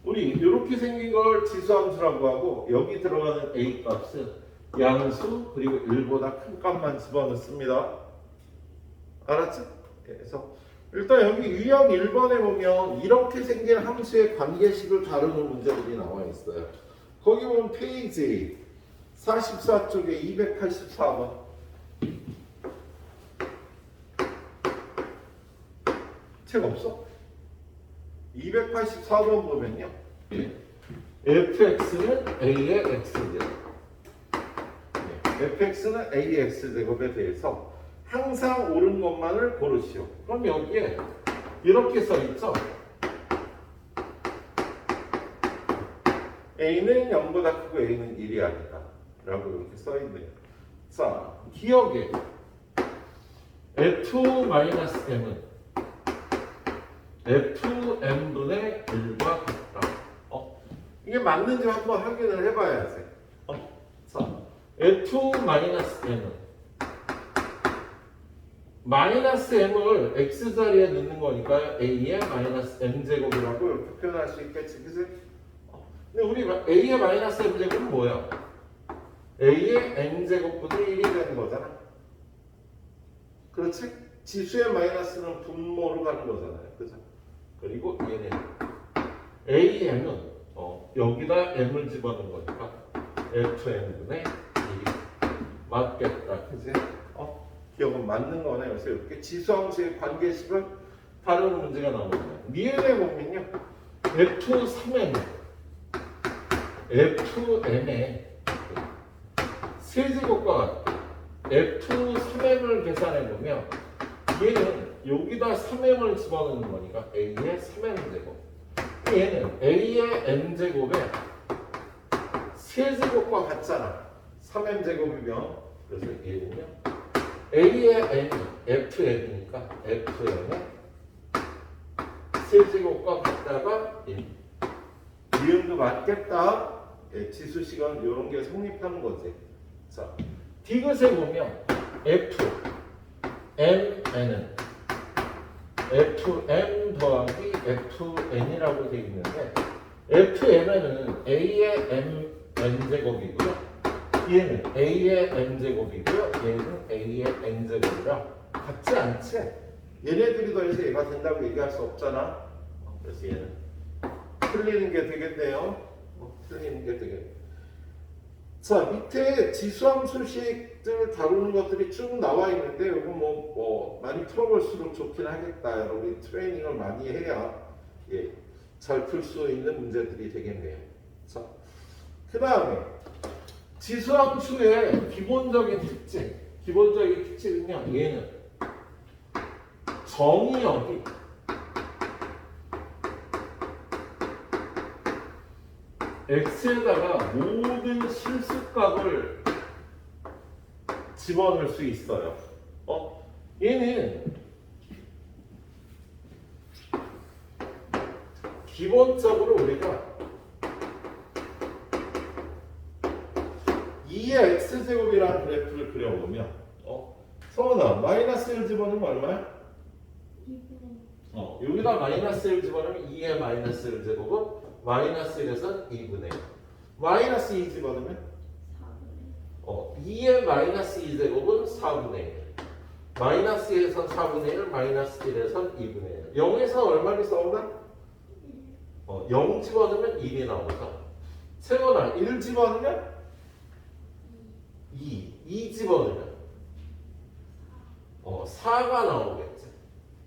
우리 이렇게 생긴 걸 지수함수라고 하고 여기 들어가는 a 값은 양수 그리고 1보다 큰 값만 집어넣습니다. 알았죠? 그래서 일단 여기 유형 1번에 보면 이렇게 생긴 함수의 관계식을 다루는 문제들이 나와 있어요. 거기 보면 페이지 44쪽에 284번. 책 없어? 284번 보면요. fx는 a의 x제곱. fx는 a의 x제곱에 대해서 항상 옳은 것만을 고르시오. 그럼 여기에 이렇게 써있죠. a는 0보다 크고 a는 1이 아니다 라고 이렇게 써있네요. 자, 기억에 f-m은 fm분의 1과 같다. 이게 맞는지 한번 확인을 해봐야지. 자, f-m은 마이너스 m을 x자리에 넣는 거니까 a의 마이너스 m제곱이라고 이렇게 표현할 수 있겠지, 그치? 근데 우리 a의 마이너스 m제곱은 뭐야? a의 m제곱분의 1이 되는 거잖아. 그렇지? 지수의 마이너스는 분모로 가는 거잖아요. 그죠? 그리고 얘는 am은 여기다 m을 집어넣은 거니까 fm분의 1이 맞겠다. 그치? 기억은 맞는 거네. 그래서 이렇게 지수함수의 관계식을 다루는 문제가 나옵니다. 니은에 보면요. f3m fm의 세제곱과 같고 f3m을 계산해 보면 얘는 여기다 3m을 집어넣는 거니까 a의 3m제곱. 얘는 a의 m제곱에 세제곱과 같잖아. 3m제곱이면 그래서 얘는요. a의 m이 fm이니까 fm의 세제곱과 같다가 1. 니은도 맞겠다. 지수식은 이런 게 성립하는 거지. 자, 디귿에 보면 f mn은 fm 더하기 fn이라고 되어 있는데 fmn은 a의 mn제곱이고요. 얘는 a의 m제곱이고요. 얘는 a의 n제곱이라 같지 않지? 얘네들이 더해서 얘가 된다고 얘기할 수 없잖아. 그래서 얘는 틀리는 게 되겠네요. 틀리는 게 되겠네. 자, 밑에 지수함수식들 다루는 것들이 쭉 나와 있는데 이거 뭐 많이 풀어볼수록 좋긴 하겠다. 여러분이 트레이닝을 많이 해야 잘 풀 수 있는 문제들이 되겠네요. 자, 그 다음에 지수함수의 기본적인 특징은요. 얘는 정의역이 x에다가 모든 실수값을 집어넣을 수 있어요. 얘는 기본적으로 우리가 2의 x제곱이라는 그래프를 그려보면 성원아, 마이너스 1 집어넣으면 얼마야? 여기다 마이너스 1 집어넣으면 2의 마이너스 1 제곱은 마이너스 1에서 2분의 1. 마이너스 2 집어넣으면 2의 마이너스 2 제곱은 4분의 1. 마이너스 1에서 4분의 1, 마이너스 1에서 2분의 1. 0에서 얼마를 써오나? 0 집어넣으면 1이 나오죠. 세원아, 1 집어넣으면 2 집어넣으면 4가 나오겠지.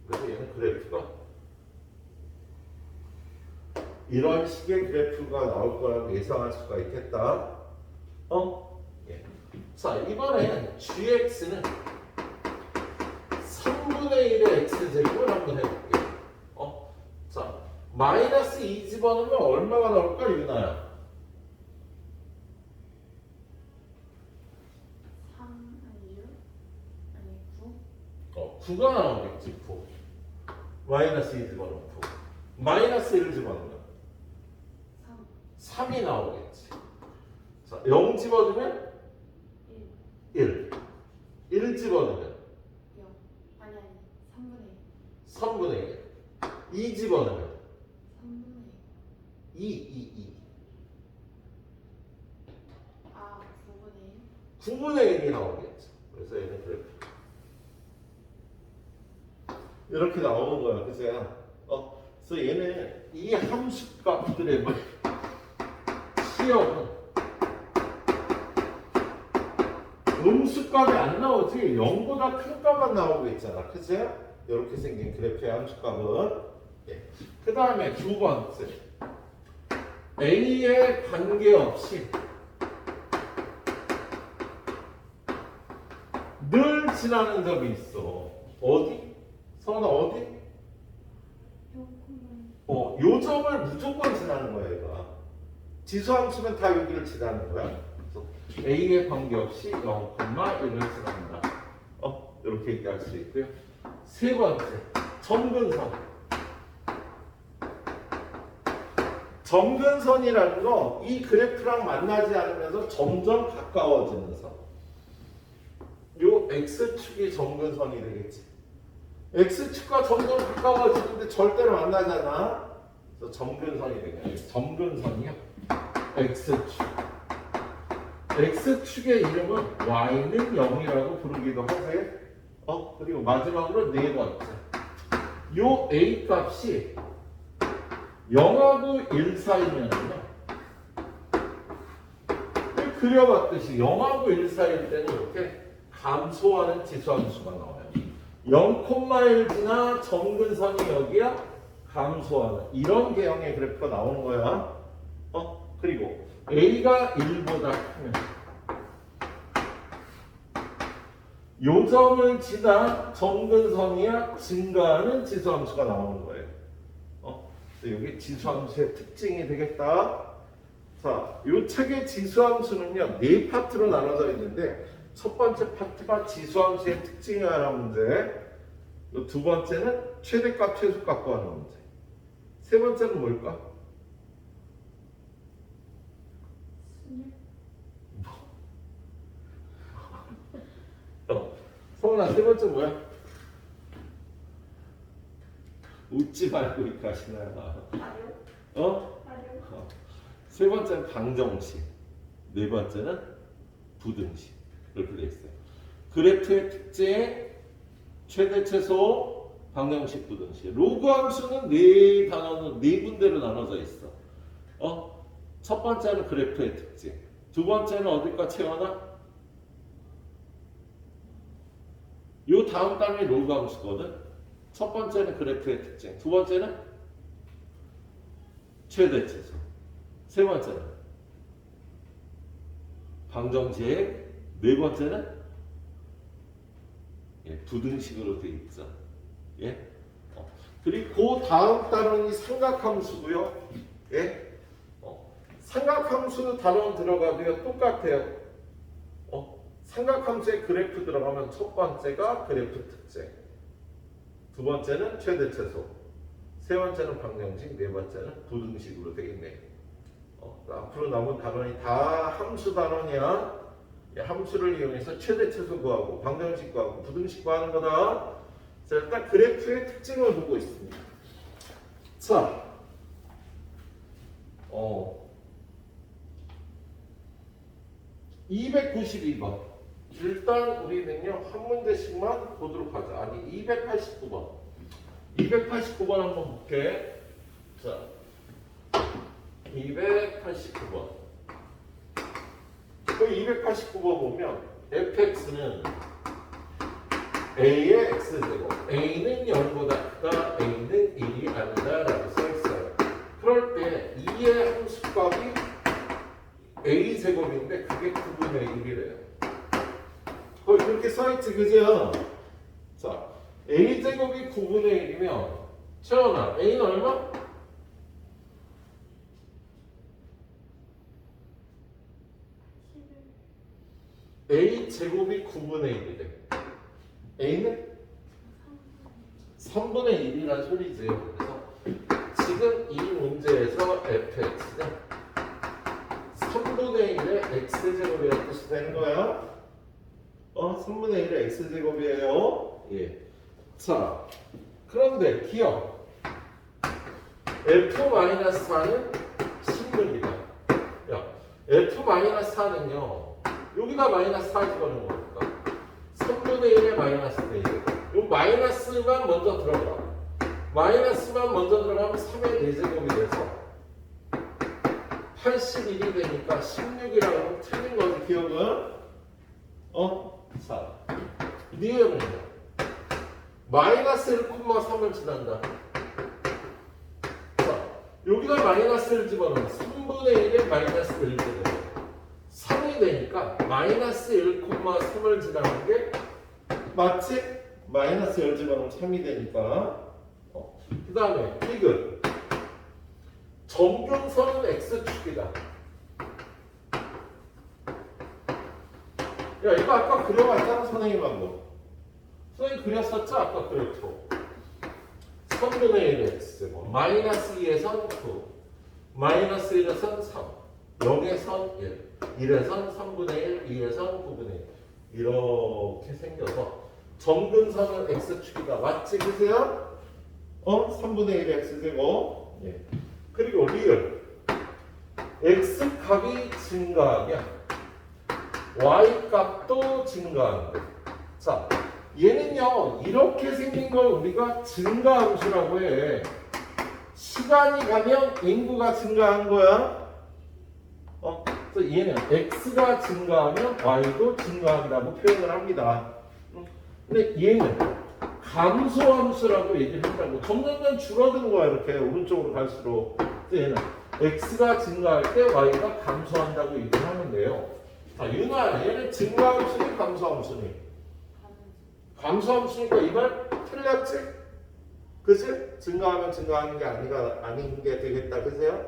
그래서 얘는 그래프가 이런 식의 그래프가 나올 거라고 예상할 수가 있겠다. 예. 자, 이번엔 gx는 3분의 1의 x제곱을 한번 해볼게요. 자, 마이너스 2 집어넣으면 얼마가 나올까, 유나야? 3 아니요? 아니 9? 9가 나오겠지. 9. 마이너스 2 집어넣으면 9. 마이너스 1을 집어넣으면 3이 나오겠지. 자, 0 집어넣으면 1. 1 집어넣으면 0. 아니 3분의 3분의 1. 2 집어넣으면 3분의 아, 9분의 9분의 1이 나오겠죠. 그래서 얘는 그래프 이렇게 나오는 거야. 그죠? 그래서 얘는 이 함수 값들의 시험은 음수값이 안 나오지 0보다 큰 값만 나오고 있잖아. 그죠? 이렇게 생긴 그래프의 함수값은 그 다음에 두 번째 A에 관계없이 늘 지나는 점이 있어. 어디? 서원아 어디? 0,1. 요 점을 무조건 지나는 거야 얘가. 지수함수면 다 여기를 지나는 거야. 그래서 A에 관계없이 0,1을 지납니다. 이렇게 얘기할 수 있고요. 세 번째 점근선. 점근선이라는 거 이 그래프랑 만나지 않으면서 점점 가까워지는 선. 요 X축이 점근선이 되겠지. X축과 점점 가까워지는데 절대로 만나잖아. 그래서 점근선이 되겠네. 점근선이요. X축. X축의 이름은 Y는 0이라고 부르기도 하세요. 그리고 마지막으로 네 번째. 요 A 값이 0하고 1 사이면요. 그려봤듯이 0하고 1 사이일 때는 이렇게 감소하는 지수함수가 나와요. 0,1 지나 점근선이 여기야 감소하는 이런 개형의 그래프가 나오는 거야. 그리고 A가 1보다 크면 요 점을 지나 점근선이야 증가하는 지수함수가 나오는 거예요. 그래서 여기 지수함수의 특징이 되겠다. 자, 요 책의 지수함수는요 네 파트로 나눠져 있는데 첫 번째 파트가 지수함수의 특징이라는 문제, 두 번째는 최대값, 최소값 구하는 문제, 세 번째는 뭘까? 성훈아, 세 번째 뭐야? 웃지 말고 이렇게 하시나요? 세 번째는 방정식, 네 번째는 부등식. 이렇게 되어 있어요. 그래프의 특징, 최대, 최소, 방정식, 부등식. 로그 함수는 네 단어는 네 군데로 나눠져 있어. 첫 번째는 그래프의 특징, 두 번째는 어딜까 채워나? 요 다음 단위 로그 함수거든. 첫 번째는 그래프의 특징, 두 번째는 최대, 최소, 세 번째는 방정식, 네 번째는 부등식으로 되어 있죠. 그리고 그 다음 단원이 삼각함수고요. 삼각함수 단원 들어가도요 똑같아요. 삼각함수의 그래프 들어가면 첫 번째가 그래프 특징, 두 번째는 최대 최소, 세 번째는 방정식, 네 번째는 부등식으로 되겠네요. 앞으로 남은 단원이 다 함수 단원이야. 함수를 이용해서 최대 최소 구하고 방정식 구하고 부등식 구하는 거다. 자, 일단 그래프의 특징을 보고 있습니다. 자, 292번. 일단 우리는요 한 문제씩만 보도록 하자. 아니 289번. 289번 한번 볼게. 자, 289번. 그 289번 보면 fx는 a의 x제곱, a는 0보다 크다, a는 1이 아니다 라고 써있어요. 그럴 때 2의 함수값이 a제곱인데 그게 9분의 1이래요. 거의 그렇게 써있지, 그죠? 자, a제곱이 9분의 1이면 채원아, a는 얼마? a제곱이 9분의 1이래. a는 3분의 1이란 소리지. 그래서 지금 이 문제에서 fx는 3분의 1의 x제곱이라는 뜻이 되는 거야. 3분의 1의 x제곱이에요. 자, 그런데 기억. f-4는 16이다. 야, F-4는요. 여기다 마이너스 4 집어넣은 거니까 3분의 1에 마이너스 4. 요 마이너스만 먼저 들어가. 마이너스만 먼저 들어가면 3의 4제곱이 돼서 81이 되니까 16이라고 틀린 거지, 기억은? 자, 니은은요. 마이너스 1,3을 지난다. 자, 여기다 마이너스를 집어넣으면 3분의 1에 마이너스 1이 되죠. 3이 되니까 마이너스 1,3을 지나는 게 맞지? 마이너스 1 집어넣으면 3이 되니까. 그 다음에 이거 점근선은 x축이다. 야, 이거 아까 그려봤잖아, 선생님하고. 선생님 그렸었죠? 아까 그렸죠. 3분의 1 x 마이너스 2에선 9 마이너스 1에선 3 0에선 1 1에선 3분의 1 2에선 9분의 1 이렇게 생겨서 점근선은 x축이다. 맞지? 그세요? 3분의 1 x제곱. 예. 그리고 리을 x값이 증가하면 y값도 증가한다. 자, 얘는요 이렇게 생긴 걸 우리가 증가함수라고 해. 시간이 가면 인구가 증가한 거야. 그래서 얘는 x가 증가하면 y도 증가한다고 표현을 합니다. 근데 얘는 감소함수라고 얘기를 한다고. 점점 줄어드는 거야. 이렇게 오른쪽으로 갈수록. 그래서 얘는 x가 증가할 때 y가 감소한다고 얘기를 하는데요. 자, 윤아, 얘는 증가함수니 감소함수니? 감소함수니까 이 말 틀렸지? 그치? 증가하면 증가하는 게 아닌 게 되겠다. 그세요?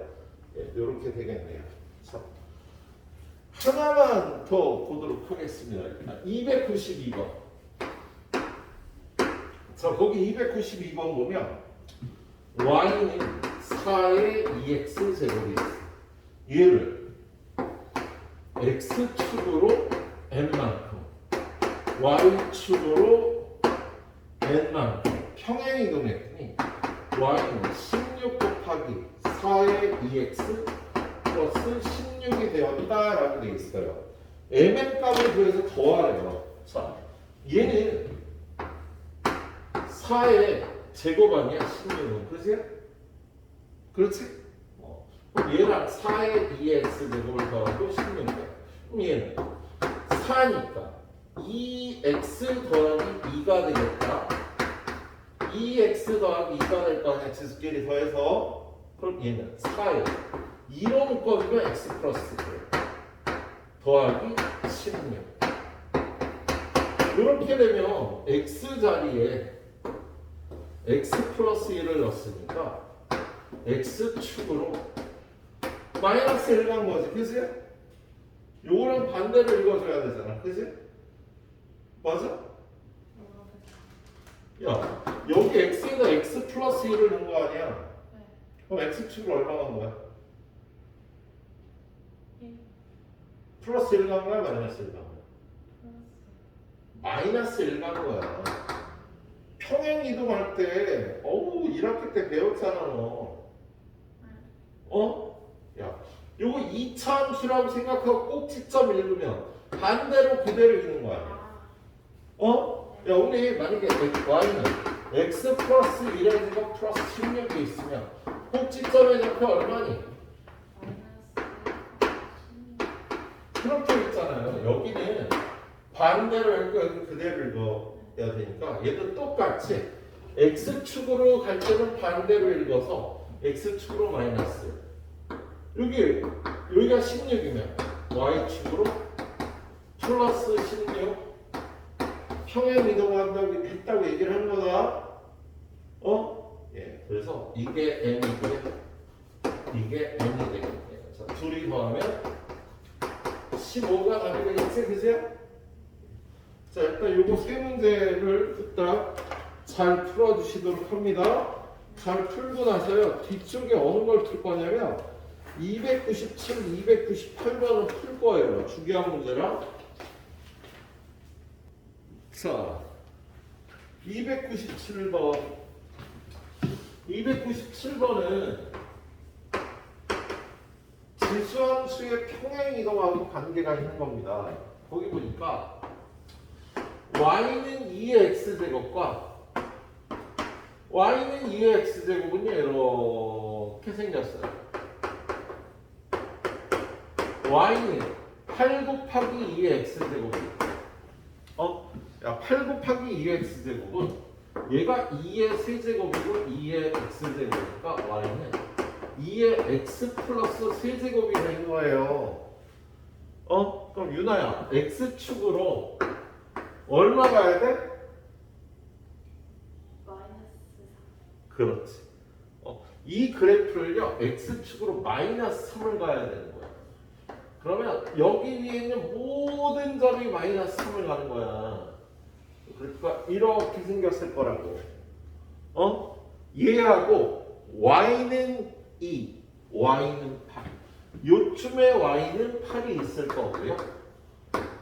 예, 이렇게 되겠네요. 자, 하나만 더 보도록 하겠습니다. 292번. 자, 거기 292번 보면 y는 4의 2x 제곱이 있어. 얘를 x축으로 n만큼 y축으로 n만큼 평행 이동했더니 y는 16 곱하기 4의 2x 플러스 16이 되었다라고 돼 있어요. mn 값을 구해서 더하래요. 자, 얘는 4의 제곱 아니야? 16은. 그치? 그렇지? 그럼 얘랑 4의 2x 제곱을 더하고 16이야. 그럼 얘는 4니까 2x 더하기 2가 되겠다. 2x 더하기 2가 될 거 아니야? 지수끼리 더해서. 그럼 얘는 4에 2로 묶어주면 x 플러스 1 더하기 16. 이렇게 되면 x 자리에 x 플러스 1을 넣었으니까 x축으로 마이너스 1 간 거지. 그치? 요거랑 반대로 읽어줘야 되잖아. 그치? 맞아? 야, 여기 x에다 x 플러스 1을 넣은 거 아니야? 그럼 x축을 얼마 간 거야? 플러스 1 간 거야? 마이너스 1 간 거야? 마이너스 1 간 거야. 평행 이동할 때, 1학기 때 배웠잖아, 너. 야, 요거 2차 함수라고 생각하고 꼭지점 읽으면 반대로 그대로 읽는 거야. 야, 우리 만약에 y는 x 플러스 1의 제곱 플러스 16이 있으면 꼭지점의 좌표 얼마니? 그렇게 있잖아요. 여기는 반대로 읽고 여기 그대로 읽어야 되니까 얘도 똑같이 x축으로 갈 때는 반대로 읽어서 x축으로 마이너스 여기가 16이면 y축으로 플러스 16 평행 이동한다고 했다고 얘기를 하는 거다. 예, 그래서 이게 n이고요. 이게 n이 되겠네요. 자, 둘이 더하면 15가 답이 되겠지, 그죠? 자, 일단 요거 세 문제를 후딱 잘 풀어주시도록 합니다. 잘 풀고 나서요, 뒤쪽에 어느 걸 풀 거냐면 297, 298번을 풀 거예요. 주기한 문제랑. 자, 297번. 297번은 지수함수의 평행 이동하고 관계가 있는 겁니다. 거기 보니까 y는 2의 x제곱과 y는 2의 x제곱은요 이렇게 생겼어요. y는 8 곱하기 2의 x제곱이에요. 야, 8 곱하기 2의 x제곱은 얘가 2의 세제곱이고 2의 x제곱이니까 y는 2의 x 플러스 세제곱이 되는 거예요. 그럼 유나야, x축으로 얼마 가야 돼? 마이너스 4. 그렇지. 이 그래프를요, x축으로 마이너스 3을 가야 되는 거야. 그러면 여기 위에 있는 모든 점이 마이너스 3을 가는 거야. 그러니까 이렇게 생겼을 거라고. 얘하고 y는 2, y는 8. 요쯤에 y는 8이 있을 거고요.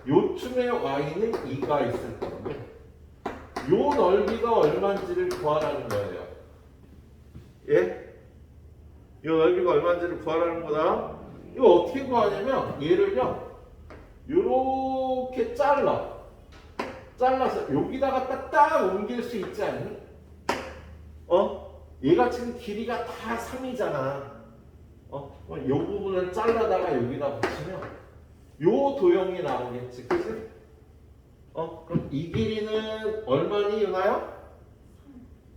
요쯤에 y는 2가 있을 건데 요 넓이가 얼마인지를 구하라는 거예요. 예? 요 넓이가 얼마인지를 구하라는 거다. 이거 어떻게 구하냐면 얘를요 요렇게 잘라서 여기다가 딱 옮길 수 있지 않니? 얘가 지금 길이가 다 3이잖아. 요 부분을 잘라다가 여기다 붙이면 요 도형이 나오겠지, 그치? 그럼 이 길이는 얼마니, 유나요?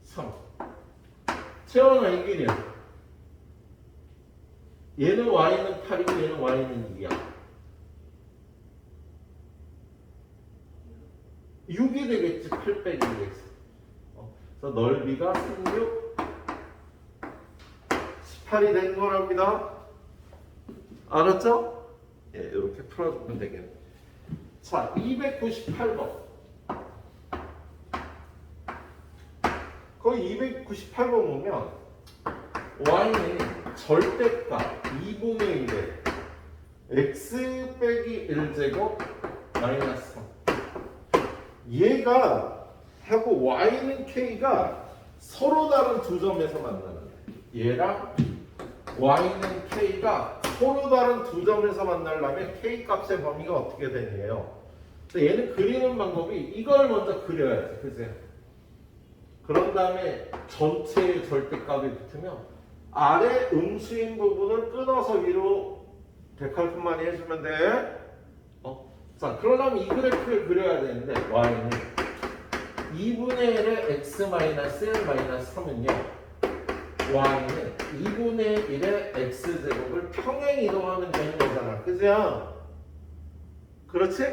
3. 채원아, 이 길이야. 얘는 y는 8이고 얘는 y는 2야. 6이 되겠지, 8 빼기 2x. 그래서 넓이가 16, 18이 된 거랍니다. 알았죠? 예, 이렇게 풀어주면 되겠네. 자, 298번. 거기 298번 보면 y는 절대값 2분의 1에 x 빼기 1제곱 마이너스 3. 얘가 하고 y는 k가 서로 다른 두 점에서 만나는 거예요. 얘랑 y는 k가 서로 다른 두 점에서 만나려면 k 값의 범위가 어떻게 되냐요. 얘는 그리는 방법이 이걸 먼저 그려야 돼. 그죠? 그런 다음에 전체의 절대값이 붙으면 아래 음수인 부분을 끊어서 위로 데칼코마니 해주면 돼. 자, 그러려면 이 그래프를 그려야 되는데 y는 2분의 1의 x 마이너스 1 마이너스 3은요. y는 2분의 1의 x제곱을 평행 이동하면 되는 거잖아. 그죠? 그렇지?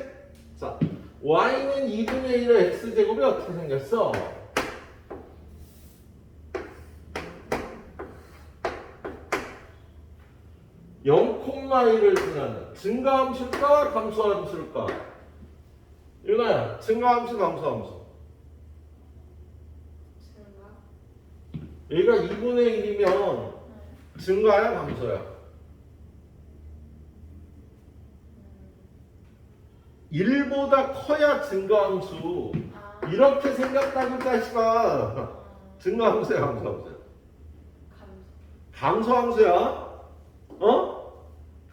자, y는 2분의 1의 x제곱이 어떻게 생겼어? (0,1을 지나는 증가함수일까 감소함수일까? 유나야, 증가함수 감소함수. 증가? 얘가 2분의 1이면 증가야 감소야? 1보다 커야 증가함수. 이렇게 생겼다고 자식아. 증가함수야 감소함수야? 감소함수야.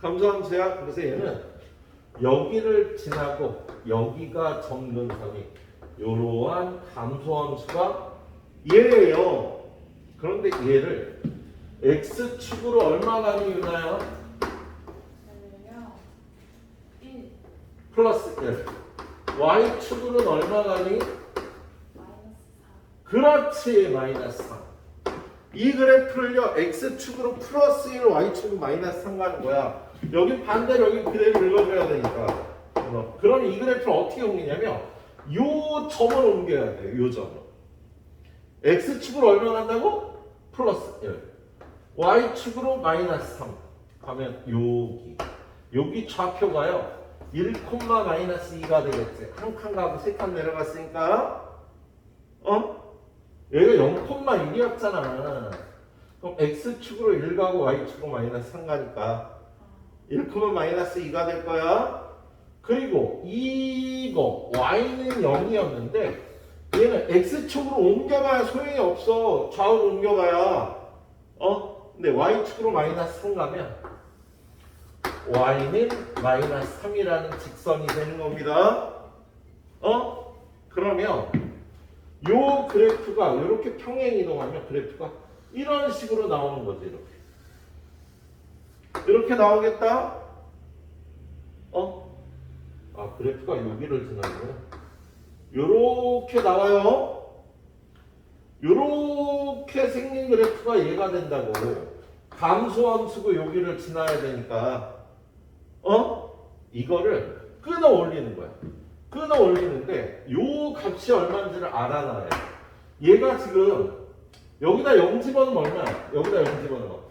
감소함수야. 그래서 얘는 여기를 지나고 여기가 접는 선이 이러한 감소함수가 얘예요. 그런데 얘를 x축으로 얼마 가니 유나요? 저는요 1 플러스 1. y축으로는 얼마 가니? 마이너스 4. 그렇지, 마이너스 3. 이 그래프를요 x축으로 플러스 1, y축으로 마이너스 3 가는 거야. 여기 반대로 여기 그대로 읽어줘야 되니까. 그럼 이 그래프를 어떻게 옮기냐면 요 점을 옮겨야 돼요. 요 점을. x축으로 얼마 간다고? 플러스 1. y축으로 마이너스 3 가면 여기 좌표가요 1, 마이너스 2가 되겠지. 한 칸 가고 세 칸 내려갔으니까 얘가 0,1이었잖아. 그럼 x축으로 1 가고 y축으로 마이너스 3 가니까 1, 마이너스 2가 될 거야. 그리고 이거 y는 0이었는데 얘는 x축으로 옮겨봐야 소용이 없어. 좌우로 옮겨봐야. 근데 y축으로 마이너스 3 가면 y는 마이너스 3이라는 직선이 되는 겁니다. 그러면 요 그래프가 이렇게 평행 이동하면 그래프가 이런 식으로 나오는 거지. 이렇게 나오겠다. 그래프가 여기를 지나고요. 요렇게 나와요. 요렇게 생긴 그래프가 얘가 된다고. 감소함수고 여기를 지나야 되니까 이거를 끊어 올리는 거야. 끊어 올리는데 요 값이 얼마인지를 알아놔야 돼. 얘가 지금 여기다 0 집어넣으면 얼마야? 여기다 0 집어넣으면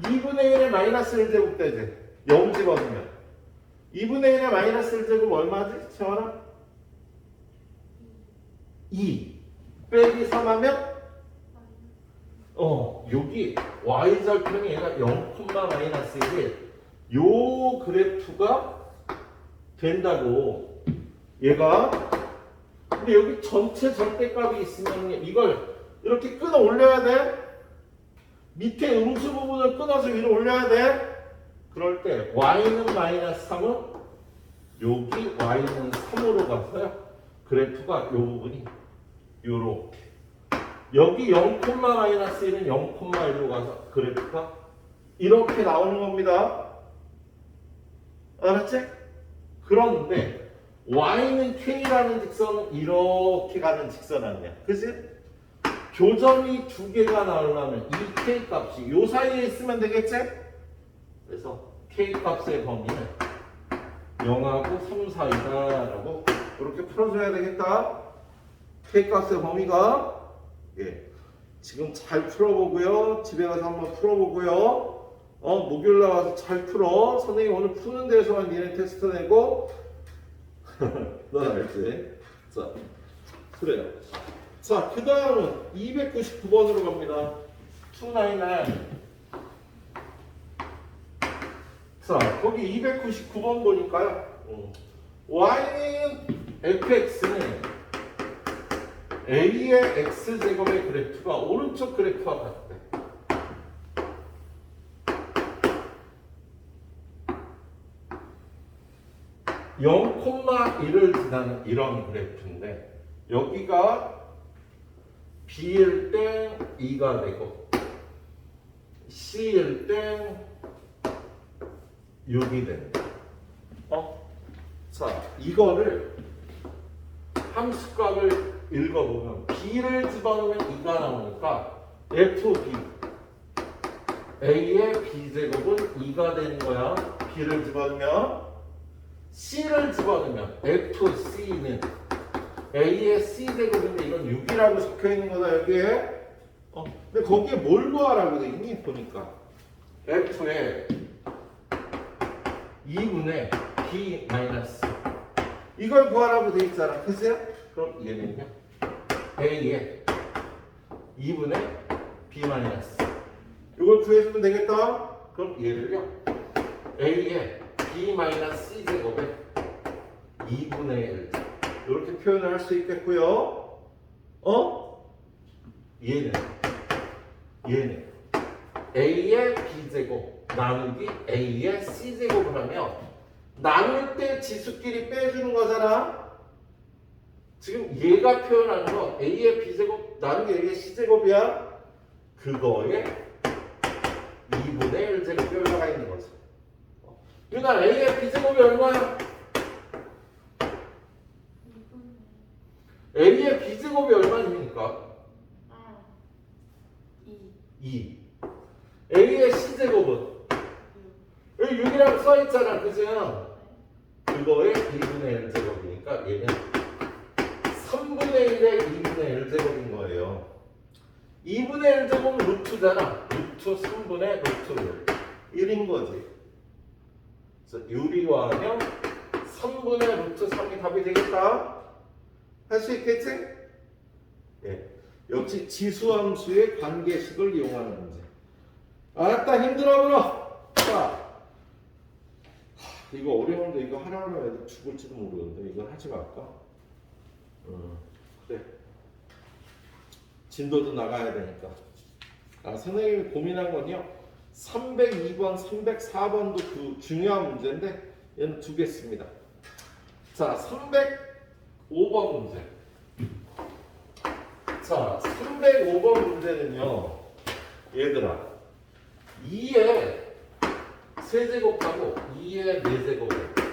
2분의 1의 마이너스 1제곱 되지. 0 집어넣으면 2분의 1의 마이너스 1제곱 얼마지? 채원아? 2 빼기 3 하면 여기 y절편이 얘가 0, 마이너스 1 요 그래프가 된다고. 얘가 근데 여기 전체 절대값이 있으면 이걸 이렇게 끊어 올려야 돼. 밑에 음수 부분을 끊어서 위로 올려야 돼. 그럴 때 y는 마이너스 3은 여기 y는 3으로 가서요. 그래프가 요 부분이 요렇게 여기 0, 마이너스 1은 0, 1로 가서 그래프가 이렇게 나오는 겁니다. 알았지? 그런데 y는 k라는 직선은 이렇게 가는 직선 아니야. 그치? 교점이 두 개가 나오려면 이 k 값이 요 사이에 있으면 되겠지? 그래서 k 값의 범위는 0하고 3 사이다라고 이렇게 풀어줘야 되겠다. k 값의 범위가 지금 잘 풀어보고요. 집에 가서 한번 풀어보고요. 목요일 나와서 잘 풀어. 선생님 오늘 푸는 데서만 니네 테스트 내고 넌 알지? 자, 그래요. 자, 그 다음은 299번으로 갑니다. 299. 자, 거기 299번 보니까요. y는 fx는 a의 x제곱의 그래프가 오른쪽 그래프와 같대. (0, 1을 지나는 이런 그래프인데 여기가 b일 때 2가 되고 c일 때 6이 된다. 자, 이거를 함수값을 읽어보면 b를 집어넣으면 2가 나오니까 fb a의 b제곱은 2가 되는 거야. b를 집어넣으면 c를 집어넣으면 fc는 a의 c제곱인데 이건 6이라고 적혀있는 거다 여기에. 근데 거기에 뭘 구하라고 돼 있니? 보니까 f의 2분의 b 마이너스 이걸 구하라고 돼 있잖아. 그치? 그럼 얘는요 a의 2분의 b 마이너스 이걸 구해주면 되겠다. 그럼 얘를요 a의 b 마이너스 c 제곱에 2분의 1 이렇게 표현을 할 수 있겠고요. 얘는 a의 b제곱 나누기 a의 c제곱을 하면 나눌 때 지수끼리 빼주는 거잖아. 지금 얘가 표현하는 거 a의 b제곱 나누기 a의 c제곱이야. 그거에 2분의 1제곱이 올라가 있는 거죠. 유나 a의 b제곱이 얼마야? a의 b제곱이 얼마입니까? 2. a의 c제곱은 여기 6이라고 써있잖아. 그죠? 그거의 2분의 1제곱이니까 얘는 3분의 1의 2분의 1제곱인 거예요. 2분의 1제곱은 루트잖아. 루트 3분의 루트 1인 거지. 그래서 유리화하면 3분의 루트 3이 답이 되겠다. 할 수 있겠지? 역시 지수함수의 관계식을 이용하는 문제. 알았다. 힘들어 보러. 자, 이거 어려운데 이거 하라고 해도 죽을지도 모르는데 이건 하지 말까? 그래. 진도도 나가야 되니까. 선생님이 고민한 건요. 302번, 304번도 그 중요한 문제인데 얘는 두 개 씁니다. 자, 305번 문제. 자, 305번 문제는요. 얘들아, 2의 세제곱하고 2의 4제곱을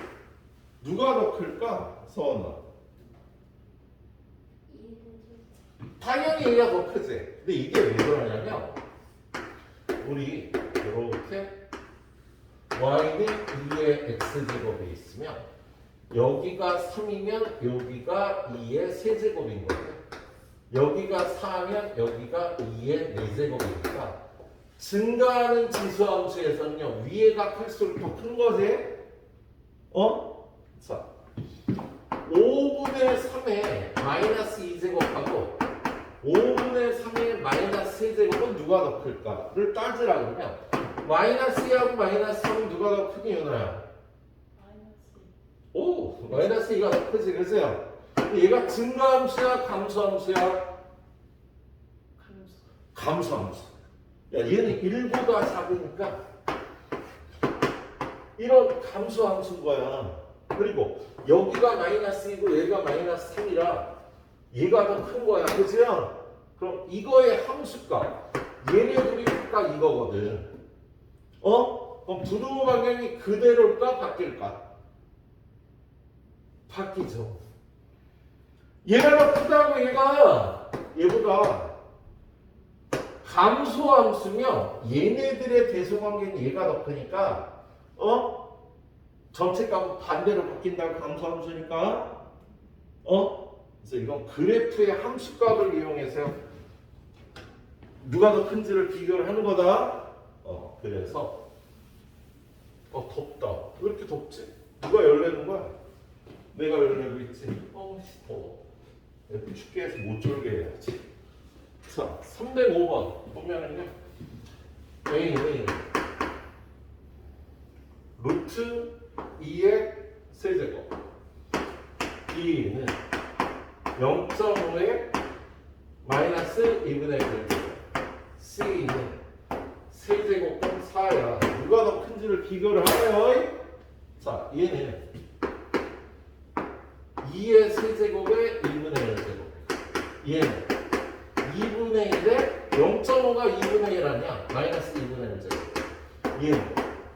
누가 더 클까? 서원아. 당연히 얘가 더 크지. 근데 이게 왜 그러냐면 우리 이렇게 y는 2의 x제곱이 있으면 여기가 3이면 여기가 2의 세제곱인 거예요. 여기가 4면 여기가 2의 4제곱이니까 증가하는 지수함수에서는요 위에가 클수록 더 큰 거지? 자, 5분의 3의 마이너스 2제곱하고 5분의 3의 마이너스 3제곱은 누가 더 클까를 따지라 그러면 마이너스 2하고 마이너스 3은 누가 더 크니 윤아야? 오! 마이너스 2가 더 크지 그죠? 얘가 증가함수야 감소함수야? 감소함수. 야 얘는 1보다 작으니까 이런 감소함수인 거야. 그리고 여기가 마이너스 2고 얘가 마이너스 3이라 얘가 더 큰 거야. 그죠? 그럼 이거의 함수값 얘네 둘이 각각 이거거든. 그럼 부등호 방향이 그대로일까 바뀔까? 바뀌죠. 얘가 더 크다고 얘보다 감소함수며 얘네들의 대소관계는 얘가 더 크니까 전체 값은 반대로 바뀐다고 감소함수니까 그래서 이건 그래프의 함수값을 이용해서 누가 더 큰지를 비교를 하는 거다. 그래서 덥다. 왜 이렇게 덥지? 누가 열내는 거야? 내가 열내고 있지. 더워. 이렇게 춥게 해서 못 졸게 해야지. 자, 305번 보면은요. A는 루트 2의 세제곱, B는 0.5의 마이너스 2분의 1제곱, C는 세제곱은 4야. 누가 더 큰지를 비교를 하래요. 자, 얘는 2의 세제곱에 2분의 1제곱. 얘는 2분의 1에 0.5가 2분의 1 아니야? 마이너스 2분의 1제곱. 얘는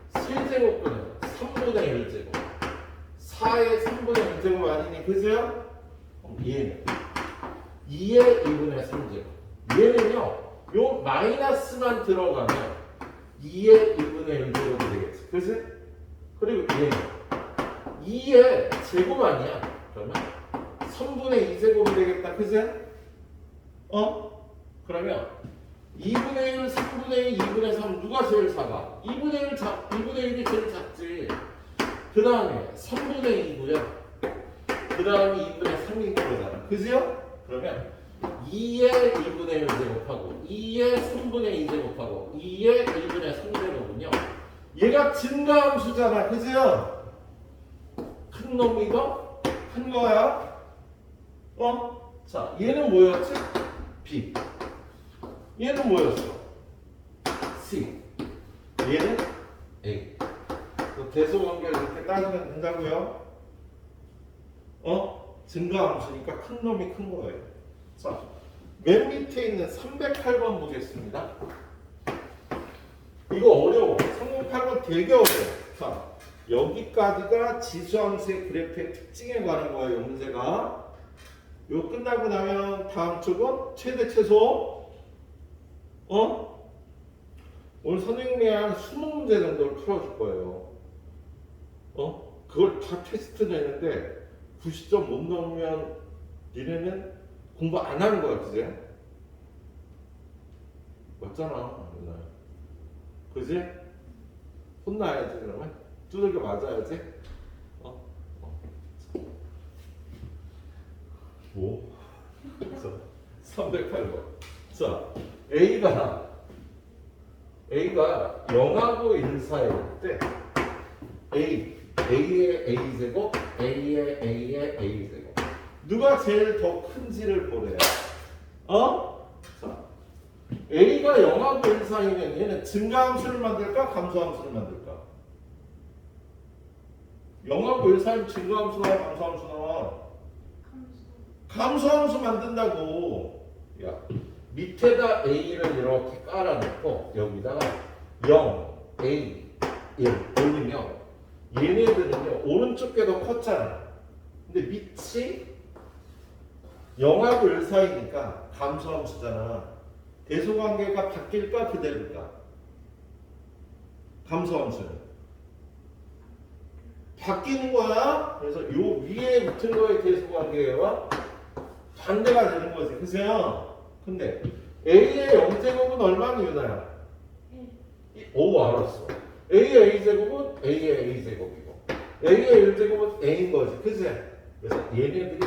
세제곱은 3분의 1제곱. 4의 3분의 1제곱 아니니? 그죠? 얘는 2의 2분의 3제곱. 얘는요, 요 마이너스만 들어가면 2의 2분의 1제곱이 되겠지. 그지? 그리고 얘는 2의 제곱 아니야? 그러면 3분의 2제곱이 되겠다. 그지? 그러면 2분의 1, 3분의 1, 2분의 3 누가 제일 작아? 2분의 1이 제일 작지. 그 다음에 3분의 2고요. 그 다음에 2분의 3인 거잖아. 그죠? 그러면 2의 2분의 1 제곱하고 2의 3분의 2 제곱하고 2의 1분의 3 제곱은요. 얘가 증가함수잖아. 그죠? 큰 놈이 더 큰 거야. 자, 얘는 뭐였지? B. 얘는 뭐였어? C. 얘는 A. 대소관계를 이렇게 따지면 된다고요? 증가함수니까 큰 놈이 큰 거예요. 자, 맨 밑에 있는 308번 보겠습니다. 이거 어려워. 308번 되게 어려워. 자, 여기까지가 지수함수의 그래프의 특징에 관한 거예요. 문제가. 이거 끝나고 나면 다음 쪽은 최대 최소. 오늘 선생님이 한 20문제 정도를 풀어줄 거예요. 그걸 다 테스트 내는데 90점 못 넘으면 니네는 공부 안 하는 거야, 그지? 맞잖아, 그지? 혼나야지 그러면 두들겨 맞아야지. 뭐? 308번. 자, A가 0하고 1 사이일 때 A의 A제곱, A의 A제곱 누가 제일 더 큰지를 보래요. 자, A가 0하고 1 사이면 얘는 증가함수를 만들까? 감소함수를 만들까? 0하고 1 사이면 증가함수 나와? 감소함수 나와? 함수. 감소함수 만든다고. 야, 밑에다 A를 이렇게 깔아놓고 여기다가 0, A, 1 올리면 얘네들은요 오른쪽 게 더 컸잖아. 근데 밑이 0하고 1 사이니까 감소함수잖아. 대소관계가 바뀔까 그대로일까? 감소함수는 바뀌는 거야. 그래서 요 위에 붙은 거의 대소관계와 반대가 되는 거지. 그죠? 근데 A의 0제곱은 얼마나 유나야? 1. 오 알았어. A의 A제곱은 A의 A제곱이고 A의 1제곱은 A인 거지. 그지? 그래서 얘네들이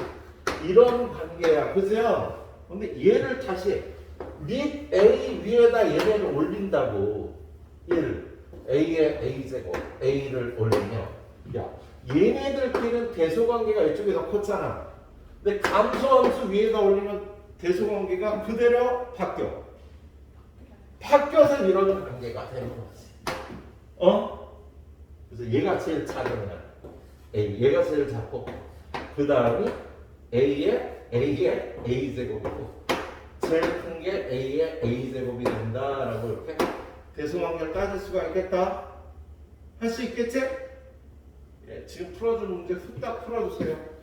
이런 관계야. 그죠? 근데 얘를 다시 밑 A 위에다 얘네를 올린다고 1 A의 A제곱 A를 올리면 야 얘네들끼리는 대소관계가 이쪽에 더 컸잖아. 근데 감소함수 위에다 올리면 대소관계가 그대로 바뀌어서 이런 관계가 되는 거지. 그래서 얘가 제일 작은 거야. A 얘가 제일 작고 그 다음이 A의 A제곱이고 제일 큰 게 A의 A제곱이 된다라고 이렇게 대소관계를 따질 수가 있겠다. 할 수 있겠지? 예, 지금 풀어준 문제 후딱 풀어주세요.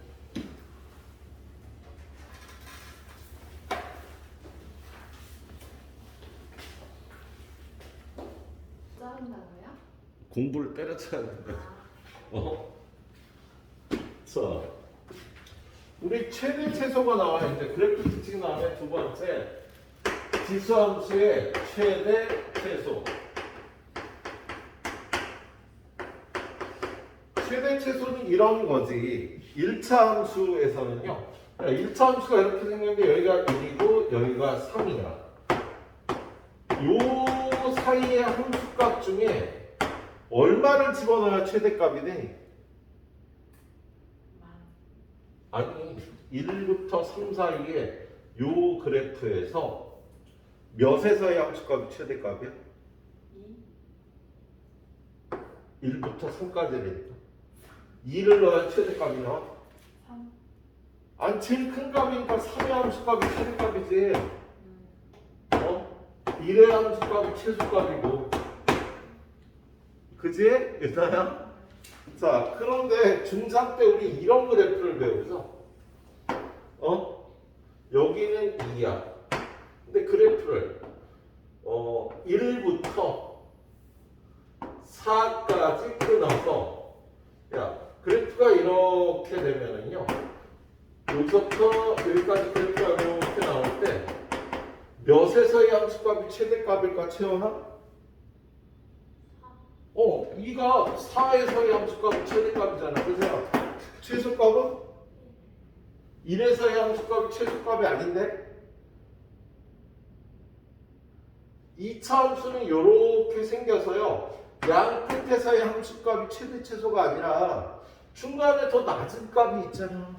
짜른다고요? 공부를 때려쳐야 된다. 자, 우리 최대 최소가 나와 있는데 그래프 특징 나오면 두 번째 지수함수의 최대 최소. 최대 최소는 이런 거지. 1차 함수에서는요. 1차 함수가 이렇게 생겼는데 여기가 1이고 여기가 3이야. 요 사이의 함수값 중에 얼마를 집어넣어야 최대값이 돼? 아니 1부터 3 사이에 요 그래프에서 몇에서의 함수값이 최대값이야? 2. 1부터 3까지니까 2를 넣어야 최대값이 나와? 3. 아니 제일 큰 값이니까 3의 함수값이 최대값이지. 1의 함수값이 최소값이고 그지? 유나야? 자 그런데 중3 때 우리 이런 그래프를 배우죠. 여기는 2야. 근데 그래프를 1부터 4까지 끊어서 야 그래프가 이렇게 되면은요 여기서부터 여기까지 그래프가 이렇게 나올 때 몇에서의 함수값이 최대값일까 채원아? 2가 4에서의 함수값이 최대값이잖아. 그죠? 최소값은? 1에서의 함수값이 최소값이 아닌데? 2차 함수는 이렇게 생겨서요. 양 끝에서의 함수값이 최대 최소가 아니라 중간에 더 낮은 값이 있잖아.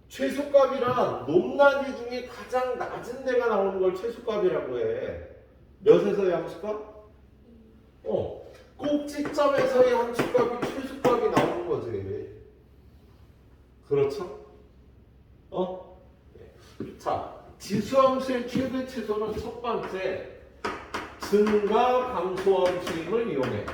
최소값이란 높낮이 중에 가장 낮은 데가 나오는 걸 최소값이라고 해. 몇에서의 함수값? 꼭지점에서의 함수값이 최소값이 나오는 거지. 그렇죠? 자, 지수함수의 최대 최소는 첫 번째 증가 감소함수임을 이용해.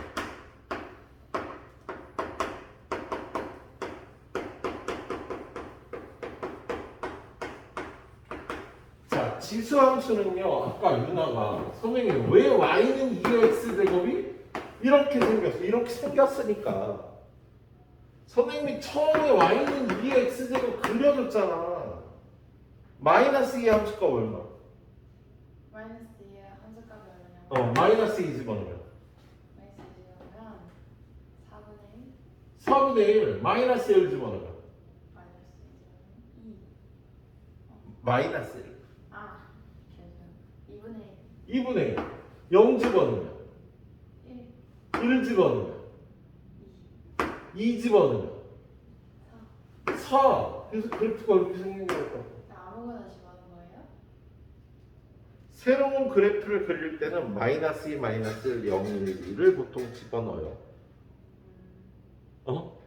자, 지수함수는요. 아까 유나가 선생님 왜 y는 2x 제곱이 이렇게 생겼어? 이렇게 생겼으니까 선생님이 처음에 y는 2x 제곱 그려줬잖아. 마이너스 2의 함수값 얼마? 마이너스 2의 함수값이 얼마냐면 마이너스 2 집어넣으면 마이너스 2면 4분의 1 4분의 1 마이너스 1 집어넣으면 마이너스 2면 2 마이너스 1 죄송해요. 2분의 2분의 1 0 집어넣으면 1 1 집어넣으면 2 2 집어넣으면 4 4 그래서 그래프가 이렇게 생긴 거야. 아무거나 집어넣은 거예요? 새로운 그래프를 그릴 때는 마이너스 2, 마이너스 1, 0, 1, 2를 보통 집어넣어요. 어?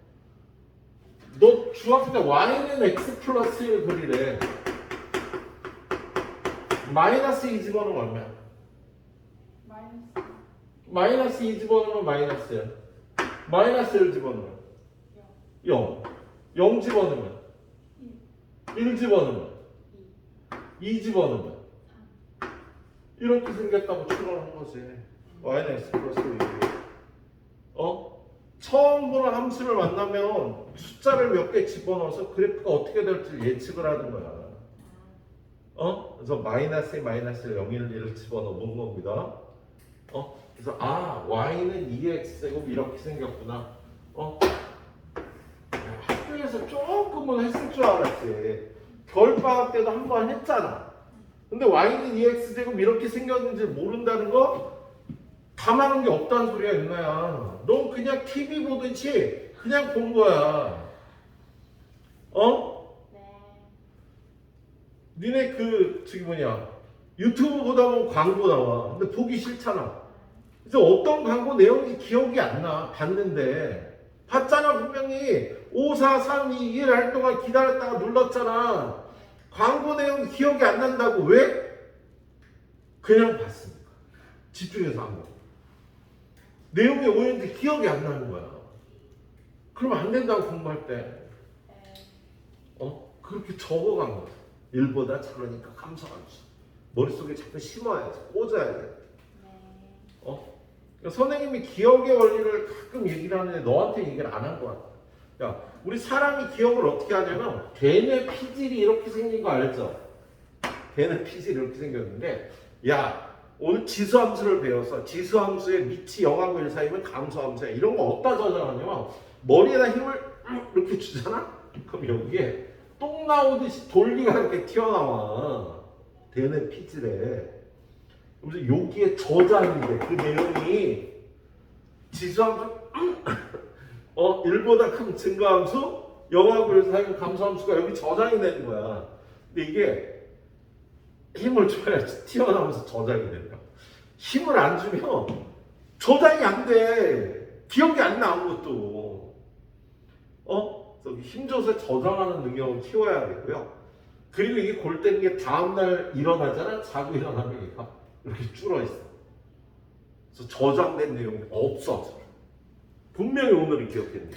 너 중학교 때 y는 x 플러스 1 그리래. 마이너스 2 집어넣으면 얼마야? 마이너스 마이너스 2 집어넣으면 마이너스 1. 마이너스 1 집어넣으면 0. 0 집어넣으면 1 집어넣으면 2 집어넣으면 이렇게 생겼다고 추론한 거지. y는 x 플러스 1. 처음 보는 함수를 만나면 숫자를 몇 개 집어넣어서 그래프가 어떻게 될지 예측을 하는 거야. 그래서 마이너스 2, 마이너스 0, 1, 1을 집어넣은 겁니다. 그래서 y는 2x제곱 이렇게 생겼구나. 학교에서 조금은 했을 줄 알았지. 겨울방학 때도 한 번 했잖아. 근데 y는 2x제곱 이렇게 생겼는지 모른다는 거 감하는 게 없다는 소리야, 임마야. 넌 그냥 TV 보듯이 그냥 본 거야. 네. 니네 유튜브 보다 보면 광고 나와. 근데 보기 싫잖아. 그래서 어떤 광고 내용이 기억이 안 나. 봤는데. 봤잖아, 분명히. 5, 4, 3, 2, 1 할 동안 기다렸다가 눌렀잖아. 광고 내용이 기억이 안 난다고. 왜? 그냥 봤으니까. 집중해서 안 봐. 내용이 뭐였는지 기억이 안 나는 거야. 그러면 안 된다고 공부할 때. 그렇게 적어간 거야. 1보다 작으니까 감소함수. 머릿속에 자꾸 심어야지. 꽂아야 돼. 그러니까 선생님이 기억의 원리를 가끔 얘기를 하는데 너한테 얘기를 안 한 것 같아. 야, 우리 사람이 기억을 어떻게 하냐면 걔네 피질이 이렇게 생긴 거 알죠? 걔네 피질이 이렇게 생겼는데 야, 오늘 지수함수를 배워서 지수함수의 밑이 0하고 1 사이면 감소함수야. 이런 거 어디다 저장하냐면 머리에다 힘을 이렇게 주잖아? 그럼 여기에 똥 나오듯이 돌기가 이렇게 튀어나와. 대뇌 피질에. 그래서 여기에 저장이 돼. 그 내용이 지수함수 1보다 큰 증가함수 0하고 1 사이면 감소함수가 여기 저장이 되는 거야. 근데 이게 힘을 줘야지 튀어나오면서 저장이 된다. 힘을 안 주면 저장이 안 돼. 기억이 안 나, 아무것도. 그래서 힘 줘서 저장하는 능력을 키워야겠고요. 그리고 이게 골때리는 게 다음날 일어나잖아. 자고 일어나면 얘가 이렇게 줄어있어. 그래서 저장된 내용이 없어. 분명히 오늘은 기억했는데.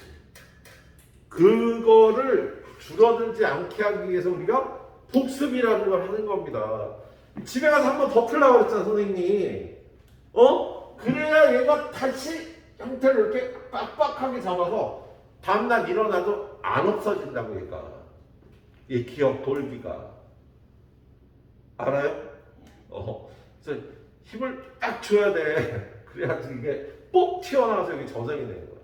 그거를 줄어들지 않게 하기 위해서 우리가 복습이라는 걸 하는 겁니다. 집에 가서 한번 더 풀라고 그랬잖아, 선생님이. 그래야 얘가 다시 형태를 이렇게 빡빡하게 잡아서 다음날 일어나도 안 없어진다고, 얘가. 이 기억 돌기가. 알아요? 그래서 힘을 딱 줘야 돼. 그래야지 이게 뽁 튀어나와서 여기 저장이 되는 거야.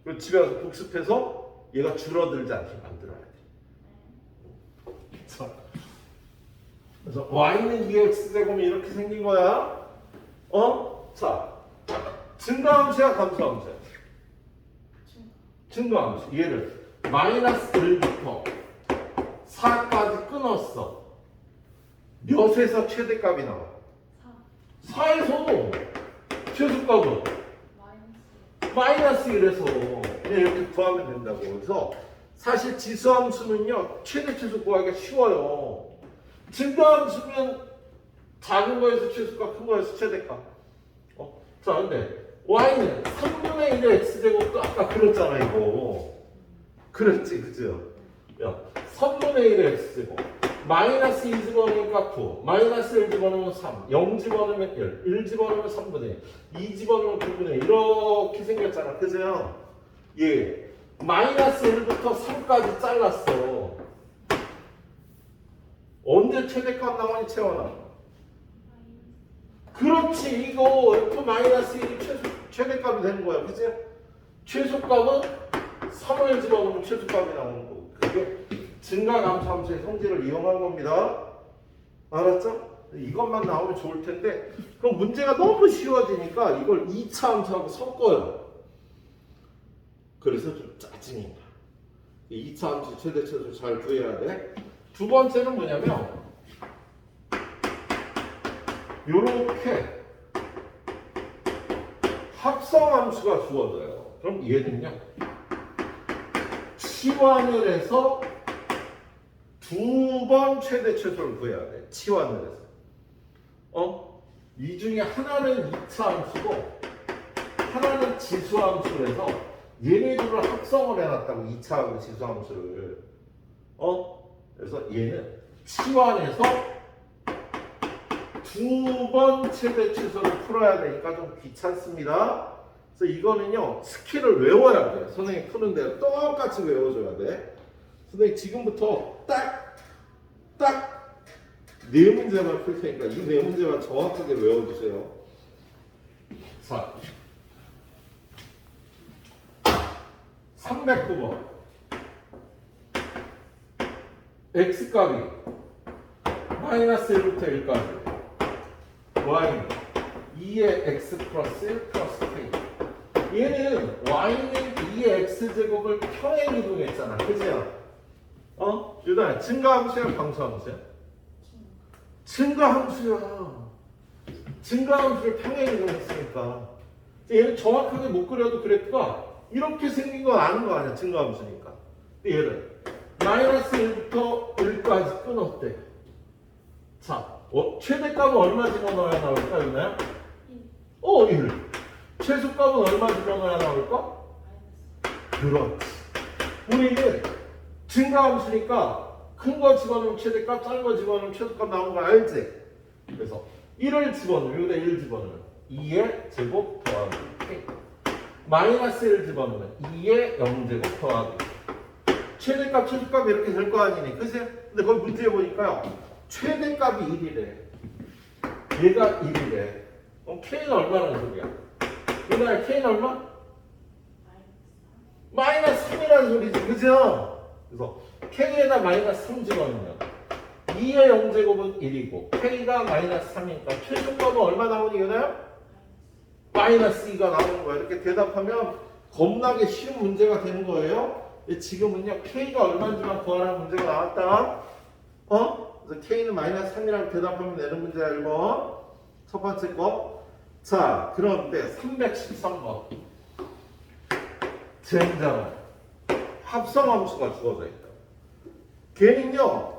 그리고 집에 가서 복습해서 얘가 줄어들지 않게 만들어야 돼. 그래서 y는 2x제곱이 이렇게 생긴 거야. 자, 증가함수야, 감소함수야? 증가함수. 얘를 마이너스 1부터 4까지 끊었어. 몇에서 최대값이 나와? 4에서 최소값은 마이너스 1에서 이렇게 구하면 된다고. 그래서 사실 지수함수는요, 최대 최소 구하기가 쉬워요. 증가함수면 작은 거에서 최소값, 큰 거에서 최대값. 자, 근데 y는 3분의 1의 x제곱도 아까 그렸잖아, 이거. 그랬지, 그죠? 야, 3분의 1의 x제곱. 마이너스 2 집어넣으니까 9, 마이너스 1 집어넣으면 3, 0 집어넣으면 1 집어넣으면 3분의 1, 2 집어넣으면 9분의 1. 이렇게 생겼잖아, 그죠? 예. 마이너스 1부터 3까지 잘랐어. 언제 최대값 나오니, 채원아? 그렇지, 이거 F-1이 최대값이 되는 거야, 그치? 최소값은 3을 집어넣으면 최소값이 나오는 거고. 그게 증가감소함수의 성질을 이용한 겁니다. 알았죠? 이것만 나오면 좋을 텐데, 그럼 문제가 너무 쉬워지니까 이걸 2차 함수하고 섞어요. 그래서 좀 짜증이 나. 2차 함수 최대 최소 잘 구해야 돼. 두 번째는 뭐냐면 요렇게 합성함수가 주어져요. 그럼 얘는요, 치환을 해서 두 번 최대 최소를 구해야 돼. 치환을 해서. 이 중에 하나는 2차 함수고 하나는 지수 함수를 해서 얘네 둘을 합성을 해놨다고. 2차하고 지수 함수를. 그래서 얘는 치환해서 두 번 최대 최소를 풀어야 되니까 좀 귀찮습니다. 그래서 이거는요, 스킬을 외워야 돼. 선생님 푸는 대로 똑같이 외워줘야 돼. 선생님 지금부터 딱 네 문제만 풀 테니까 이 네 문제만 정확하게 외워주세요. 자, 309번. x값이 마이너스 1부터 1까지 y는 2의 x 플러스 1 플러스 k. 얘는 y는 2의 x제곱을 평행 이동했잖아. 그죠? 유다, 증가함수야 방수함수야? 증가함수야. 증가함수를 평행 이동했으니까 얘는 정확하게 못 그려도 그래프가 이렇게 생긴 건 아는 거 아니야. 증가함수니까. 근데 얘를 마이너스 1부터 1까지 끊었대. 자, 최대값은 얼마 집어넣어야 나올까, 유나야? 1. 최소값은 얼마 집어넣어야 나올까? 그렇지. 우리는 증가함수니까 큰 거 집어넣으면 최대값, 작은 거 집어넣으면 최소값 나오는 거 알지? 그래서 1을 집어넣으면, 여기다 1 집어넣으면 2의 제곱 더하기 k. 마이너스 1 집어넣으면 2의 0제곱 더하기 최대값, 최소값 이렇게 될 거 아니니, 그치? 근데 거기 문제에 보니까요, 최대값이 1이래. 얘가 1이래. 그럼 K는 얼마라는 소리야? 그날 K는 얼마? 마이너스 3이라는 소리지, 그죠? 그래서 K에다 마이너스 3 집어넣으면 2의 0제곱은 1이고 K가 마이너스 3이니까 최소값은 얼마 나오니, 그나요? 마이너스 2가 나오는 거야. 이렇게 대답하면 겁나게 쉬운 문제가 되는 거예요. 지금은요, K가 얼마인지만 구하라는 문제가 나왔다. 그래서 K는 마이너스 3이라고 대답하면 되는 문제야, 1번. 첫 번째 거. 자, 그런데 313번. 젠장. 합성함수가 주어져 있다. 걔는요,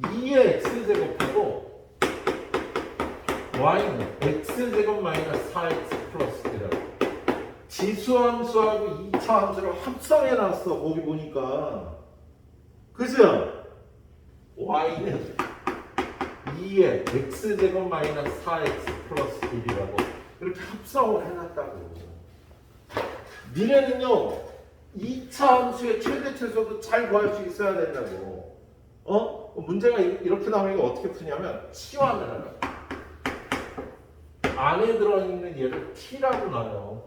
2의 x제곱하고 y는 x제곱 마이너스 4x 플러스 1이라고. 지수함수하고 2차 함수를 합성해놨어. 거기 보니까. 그죠? y는 2의 x제곱 마이너스 4x 플러스 1이라고 이렇게 합성을 해놨다고. 니네는요, 2차 함수의 최대 최소도 잘 구할 수 있어야 된다고. 문제가 이렇게 나오면 어떻게 푸냐면 치환을 하라고. 안에 들어있는 얘를 t라고 나눠.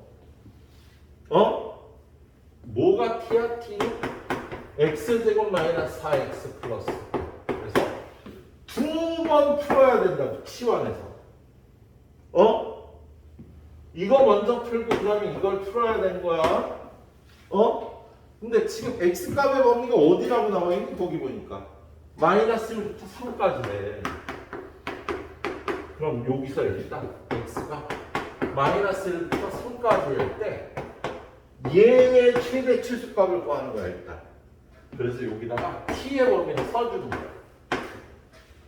뭐가 t야? t는 x제곱 마이너스 4x 플러스. 그래서 두 번 풀어야 된다고, 치환해서. 이거 먼저 풀고 그 다음에 이걸 풀어야 되는 거야. 근데 지금 x값의 범위가 어디라고 나와 있니? 거기 보니까 마이너스 1부터 3까지네. 그럼 여기서 일단 x가 마이너스 1부터 3까지 할 때 얘의 최대 최소값을 구하는 거야, 일단. 그래서 여기다가 t의 범위를 써주는 거야.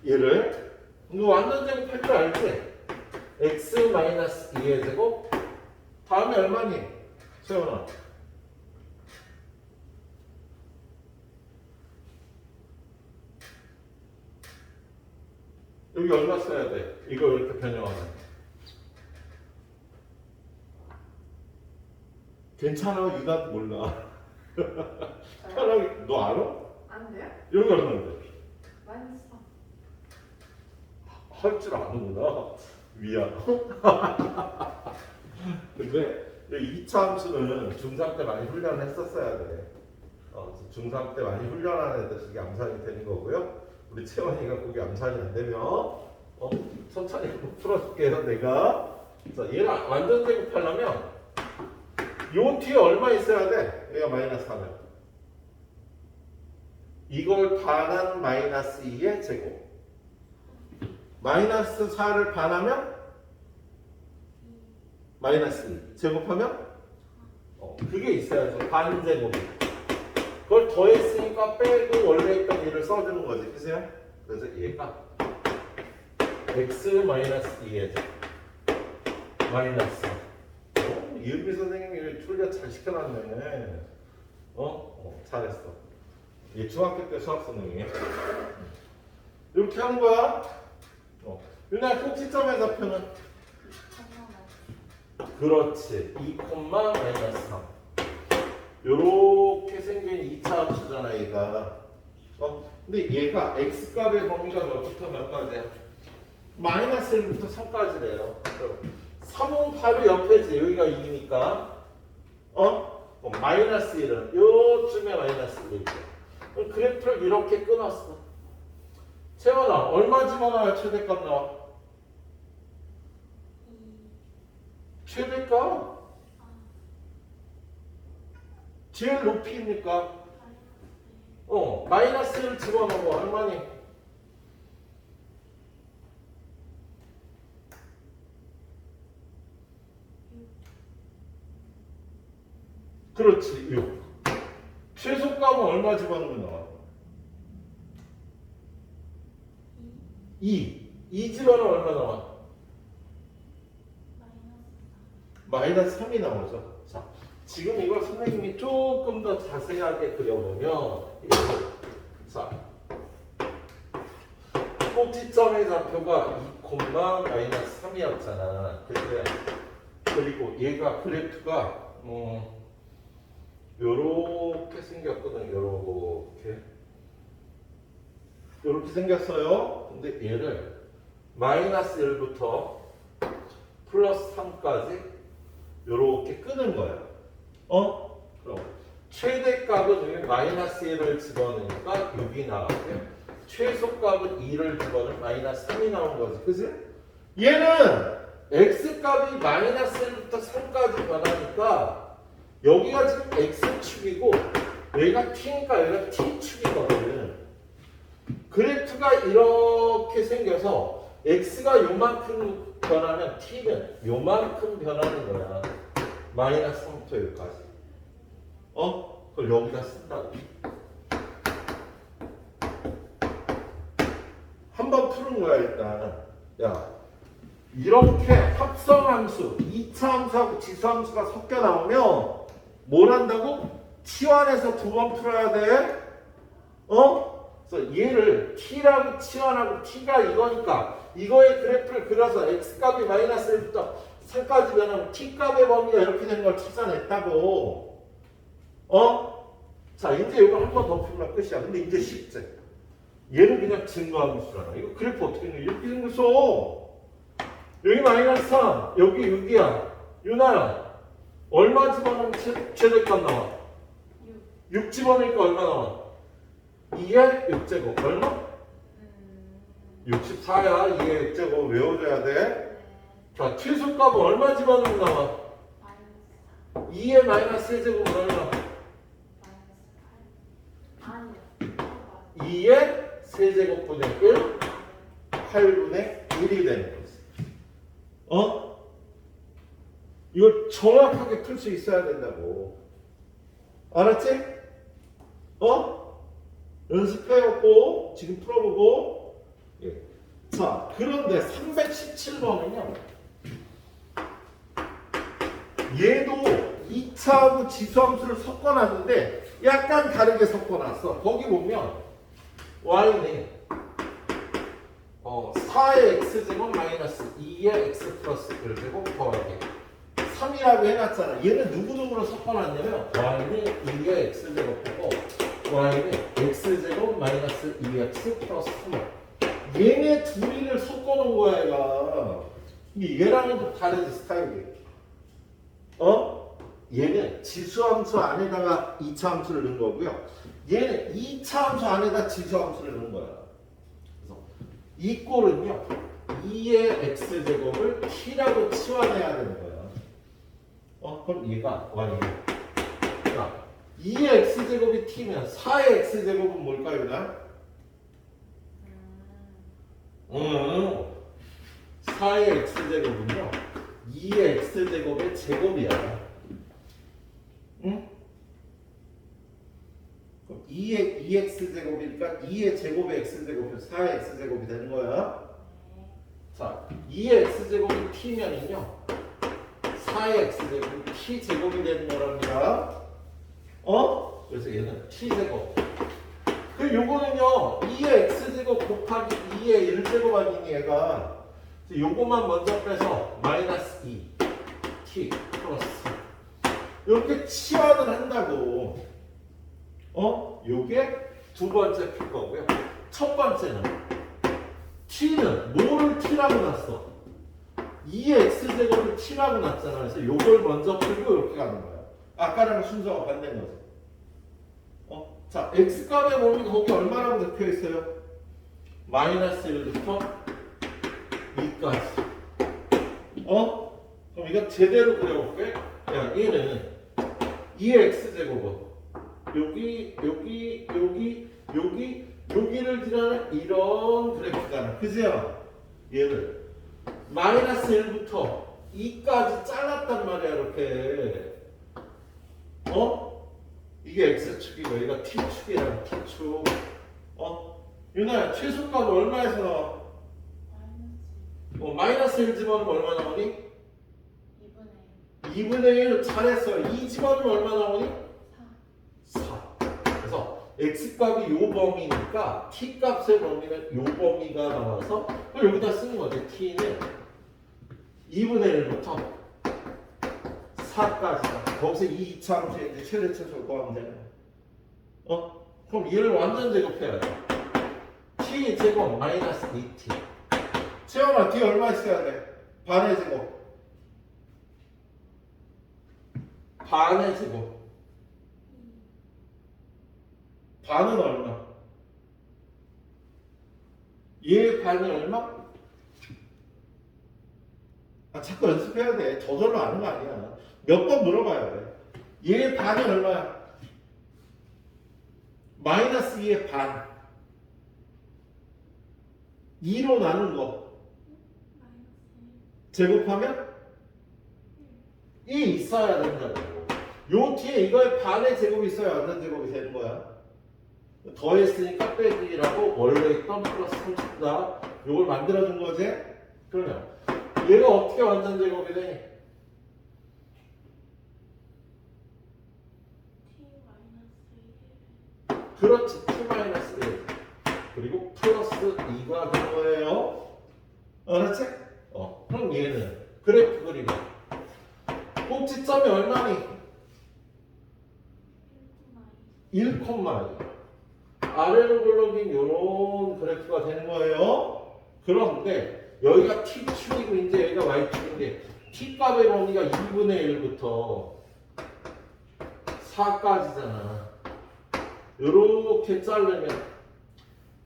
얘를 이거 완전 제곱할 줄 알지? x 마이너스 2의 제곱 다음에 얼마니? 세훈아, 여기 얼마 써야 돼? 이거 이렇게 변형하면 괜찮아. 유나 몰라. 편하게. 너 알아? 안 돼요? 여기 얼마인데? 마이너스 3. 할 줄 아는구나. 미안. 근데 2차 함수는 중3 때 많이 훈련했었어야 돼. 중3 때 많이 훈련한 애들 이게 암산이 되는 거고요. 우리 채원이가 그게 암산이 안 되면 천천히 풀어줄게요, 내가. 자, 얘를 완전 제곱하려면 요 뒤에 얼마 있어야 돼? 얘가 마이너스 3이야. 이걸 반한 마이너스 2의 제곱. 마이너스 4를 반하면 마이너스 2 제곱하면 그게 있어야죠. 반제곱. 그걸 더했으니까 빼고 원래 있던 1을 써주는 거지. 그죠? 그래서 얘가 x 마이너스 2의 마이너스. 이은비 선생님이 출력 잘 시켜놨네. 잘했어. 얘 중학교 때 수학 선생님. 이렇게 하는 거야. 윤아 꼭지점의 좌표는 그렇지. 2, 마이너스 3. 요렇게 생긴 2차 함수잖아, 얘가. 근데 얘가 x값의 범위가 몇부터 몇까지야? 마이너스 1부터 3까지래요. 3은 바로 옆에지. 여기가 2니까. 마이너스 1은 요쯤에 마이너스 1이죠. 그래프를 이렇게 끊었어. 채원아, 얼마 집어넣어야 최대값 나와? 최대값? 제일 높이입니까? 마이너스를 집어넣어. 얼마니? 그렇지, 6. 최소값은 얼마 집어넣으면 나와? 2. 2 집어넣으면 얼마 나와? 마이너스 3이 나오죠. 자, 지금 이걸 선생님이 조금 더 자세하게 그려보면, 자, 꼭지점의 좌표가 2, 마이너스 3이었잖아. 그리고 얘가 그래프가 요렇게 생겼거든. 요렇게 생겼어요. 근데 얘를 마이너스 1부터 플러스 3까지 요렇게 끄는 거야. 그럼 최대값은 여기 마이너스 1을 집어넣으니까 6이 나왔고요. 최소값은 2를 집어넣으면 마이너스 3이 나온 거지. 그치? 얘는 x값이 마이너스 1부터 3까지 변하니까 여기가 지금 x축이고 여기가 t니까 여기가 t축이거든. 그래프가 이렇게 생겨서 x가 요만큼 변하면 t는 요만큼 변하는 거야. 마이너스 3부터 여기까지. 그걸 여기다 쓴다고. 한번 푸는 거야 일단. 야, 이렇게 합성함수, 2차 함수하고 지수함수가 섞여 나오면 뭘 한다고? T1에서 2번 풀어야 돼. 그래서 얘를 T라고 T1하고 T가 이거니까 이거의 그래프를 그려서 X값이 마이너스 1부터 3까지 변하면 T값의 범위가 이렇게 되는 걸 찾아냈다고. 자, 이제 이거 한 번 더 풀면 끝이야. 근데 이제 쉽지. 얘는 그냥 증거함수잖아. 이거 그래프 어떻게 내? 이렇게 생겼어. 여기 마이너스 3, 여기 6이야. 유나야, 얼마 집어넣으면 최대값 나와? 6 집어넣으니까 얼마 나와? 2의 6제곱 얼마? 64야. 2의 6제곱 외워줘야 돼. 자, 최소값은 얼마 집어넣으면 나와? 2의 마이너스 1제곱은 얼마? 2의 세제곱분의 1, 8분의 1이 되는 거지. 이걸 정확하게 풀 수 있어야 된다고. 알았지? 연습해갖고 지금 풀어보고. 예. 자, 그런데 317번은요. 얘도 2차하고 지수함수를 섞어놨는데 약간 다르게 섞어놨어. 거기 보면 y는 4의 x제곱 마이너스 2의 x 플러스 1제곱 더하기 3이라고 해놨잖아. 얘는 누구누구로 섞어놨냐면 y는 2의 x제곱하고 y는 x제곱 마이너스 2x 플러스 3. 얘네 둘이를 섞어놓은 거야 얘가. 얘랑은 좀 다르지 스타일이. 얘는 지수함수 안에다가 2차 함수를 넣은 거고요. 얘는 2차 함수 안에다 지수함수를 넣은 거야. 그래서 이 꼴은요. 2의 x제곱을 t라고 치환해야 되는 거야. 그럼 얘가 y예요. 자, 2의 x제곱이 t면 4의 x제곱은 뭘까요? 4의 x제곱은요 2의 x제곱의 제곱이야. 응? 그럼 2x제곱이니까 2의 제곱의 x제곱이 4의 x제곱이 되는 거야. 자, 2의 x제곱이 t면은요 4의 x제곱이 t제곱이 되는 거랍니다. 그래서 얘는 t제곱. 그 요거는요 2의 x제곱 곱하기 2의 1제곱 아니니 얘가. 요거만 먼저 빼서 마이너스 2 t 플러스 이렇게 치환을 한다고. 요게 두 번째 필 거고요. 첫 번째는 t는 뭐를 t라고 놨어? 2의 x제곱을 t라고 놨잖아. 그래서 요걸 먼저 풀고 이렇게 가는 거야. 아까랑 순서가 반대인 거죠. 자, x값의 범위가 거기 얼마라고 적혀 있어요? 마이너스 1부터 2까지. 그럼 이거 제대로 그려볼게. 야, 얘는 2의 x제곱은 여기를 지나는 이런 그래프잖아. 그죠? 얘를 마이너스 1부터 2까지 잘랐단 말이야, 이렇게. 이게 x축이고 얘가 t축이야, t축. 유나야, 최소값은 얼마에서 나와? 마이너스 1 집어넣으면 얼마 나오니? 2분의 1 잘했어. 2 집어넣으면 얼마 나오니? 4. 그래서 x값이 요 범위니까 t값의 범위는 요 범위가 나와서 그걸 여기다 쓰는 거지. t는 2분의 1부터 4까지다. 거기서 이 이차함수에 이제 최대 최소를 구하면 되는 거야. 그럼 얘를 완전 제곱해야 돼. t 제곱 마이너스 2t. 채원아, 뒤에 얼마 있어야 돼? 반의 제곱. 반의 제곱. 반은 얼마? 얘 반이 얼마? 자꾸 연습해야 돼. 저절로 아는 거 아니야. 몇 번 물어봐야 돼. 얘 반이 얼마야? 마이너스 2의 반. 2로 나눈 거. 제곱하면 1 있어야 된다고. 요 뒤에 이거의 반의 제곱이 있어야 완전 제곱이 되는 거야. 더했으니까 빼기라고 원래 있던 플러스 30다. 요걸 만들어준 거지? 그러면 얘가 어떻게 완전 제곱이 돼? 그렇지. t-1 그리고 플러스 2가 된 거예요. 알았지? 그럼 얘는 그래프 그리고 꼭지점이 얼마니? 1,2 아래로 굴러긴 요런 그래프가 되는 거예요. 그런데 여기가 t축이고 이제 여기가 y축인데 t값의 범위가 2분의 1부터 4까지잖아. 요렇게 자르면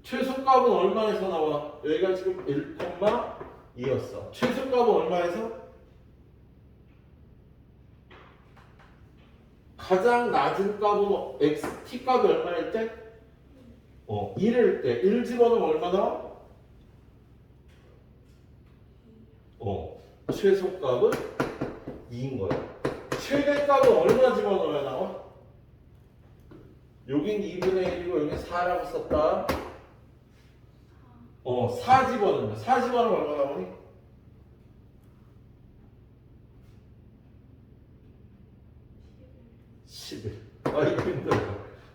최소값은 얼마에서 나와? 여기가 지금 1,2였어. 최소값은 얼마에서? 가장 낮은 값은 t값이 얼마일 때? 1일 때. 1 집어넣으면 얼마 나와? 최소값은 2인 거야. 최대값은 얼마 집어넣어야 나와? 여긴 2분의 1이고 여긴 4라고 썼다. 4 집어넣으면 4 집어넣으면 얼마 나오니? 11. 이거 힘들어.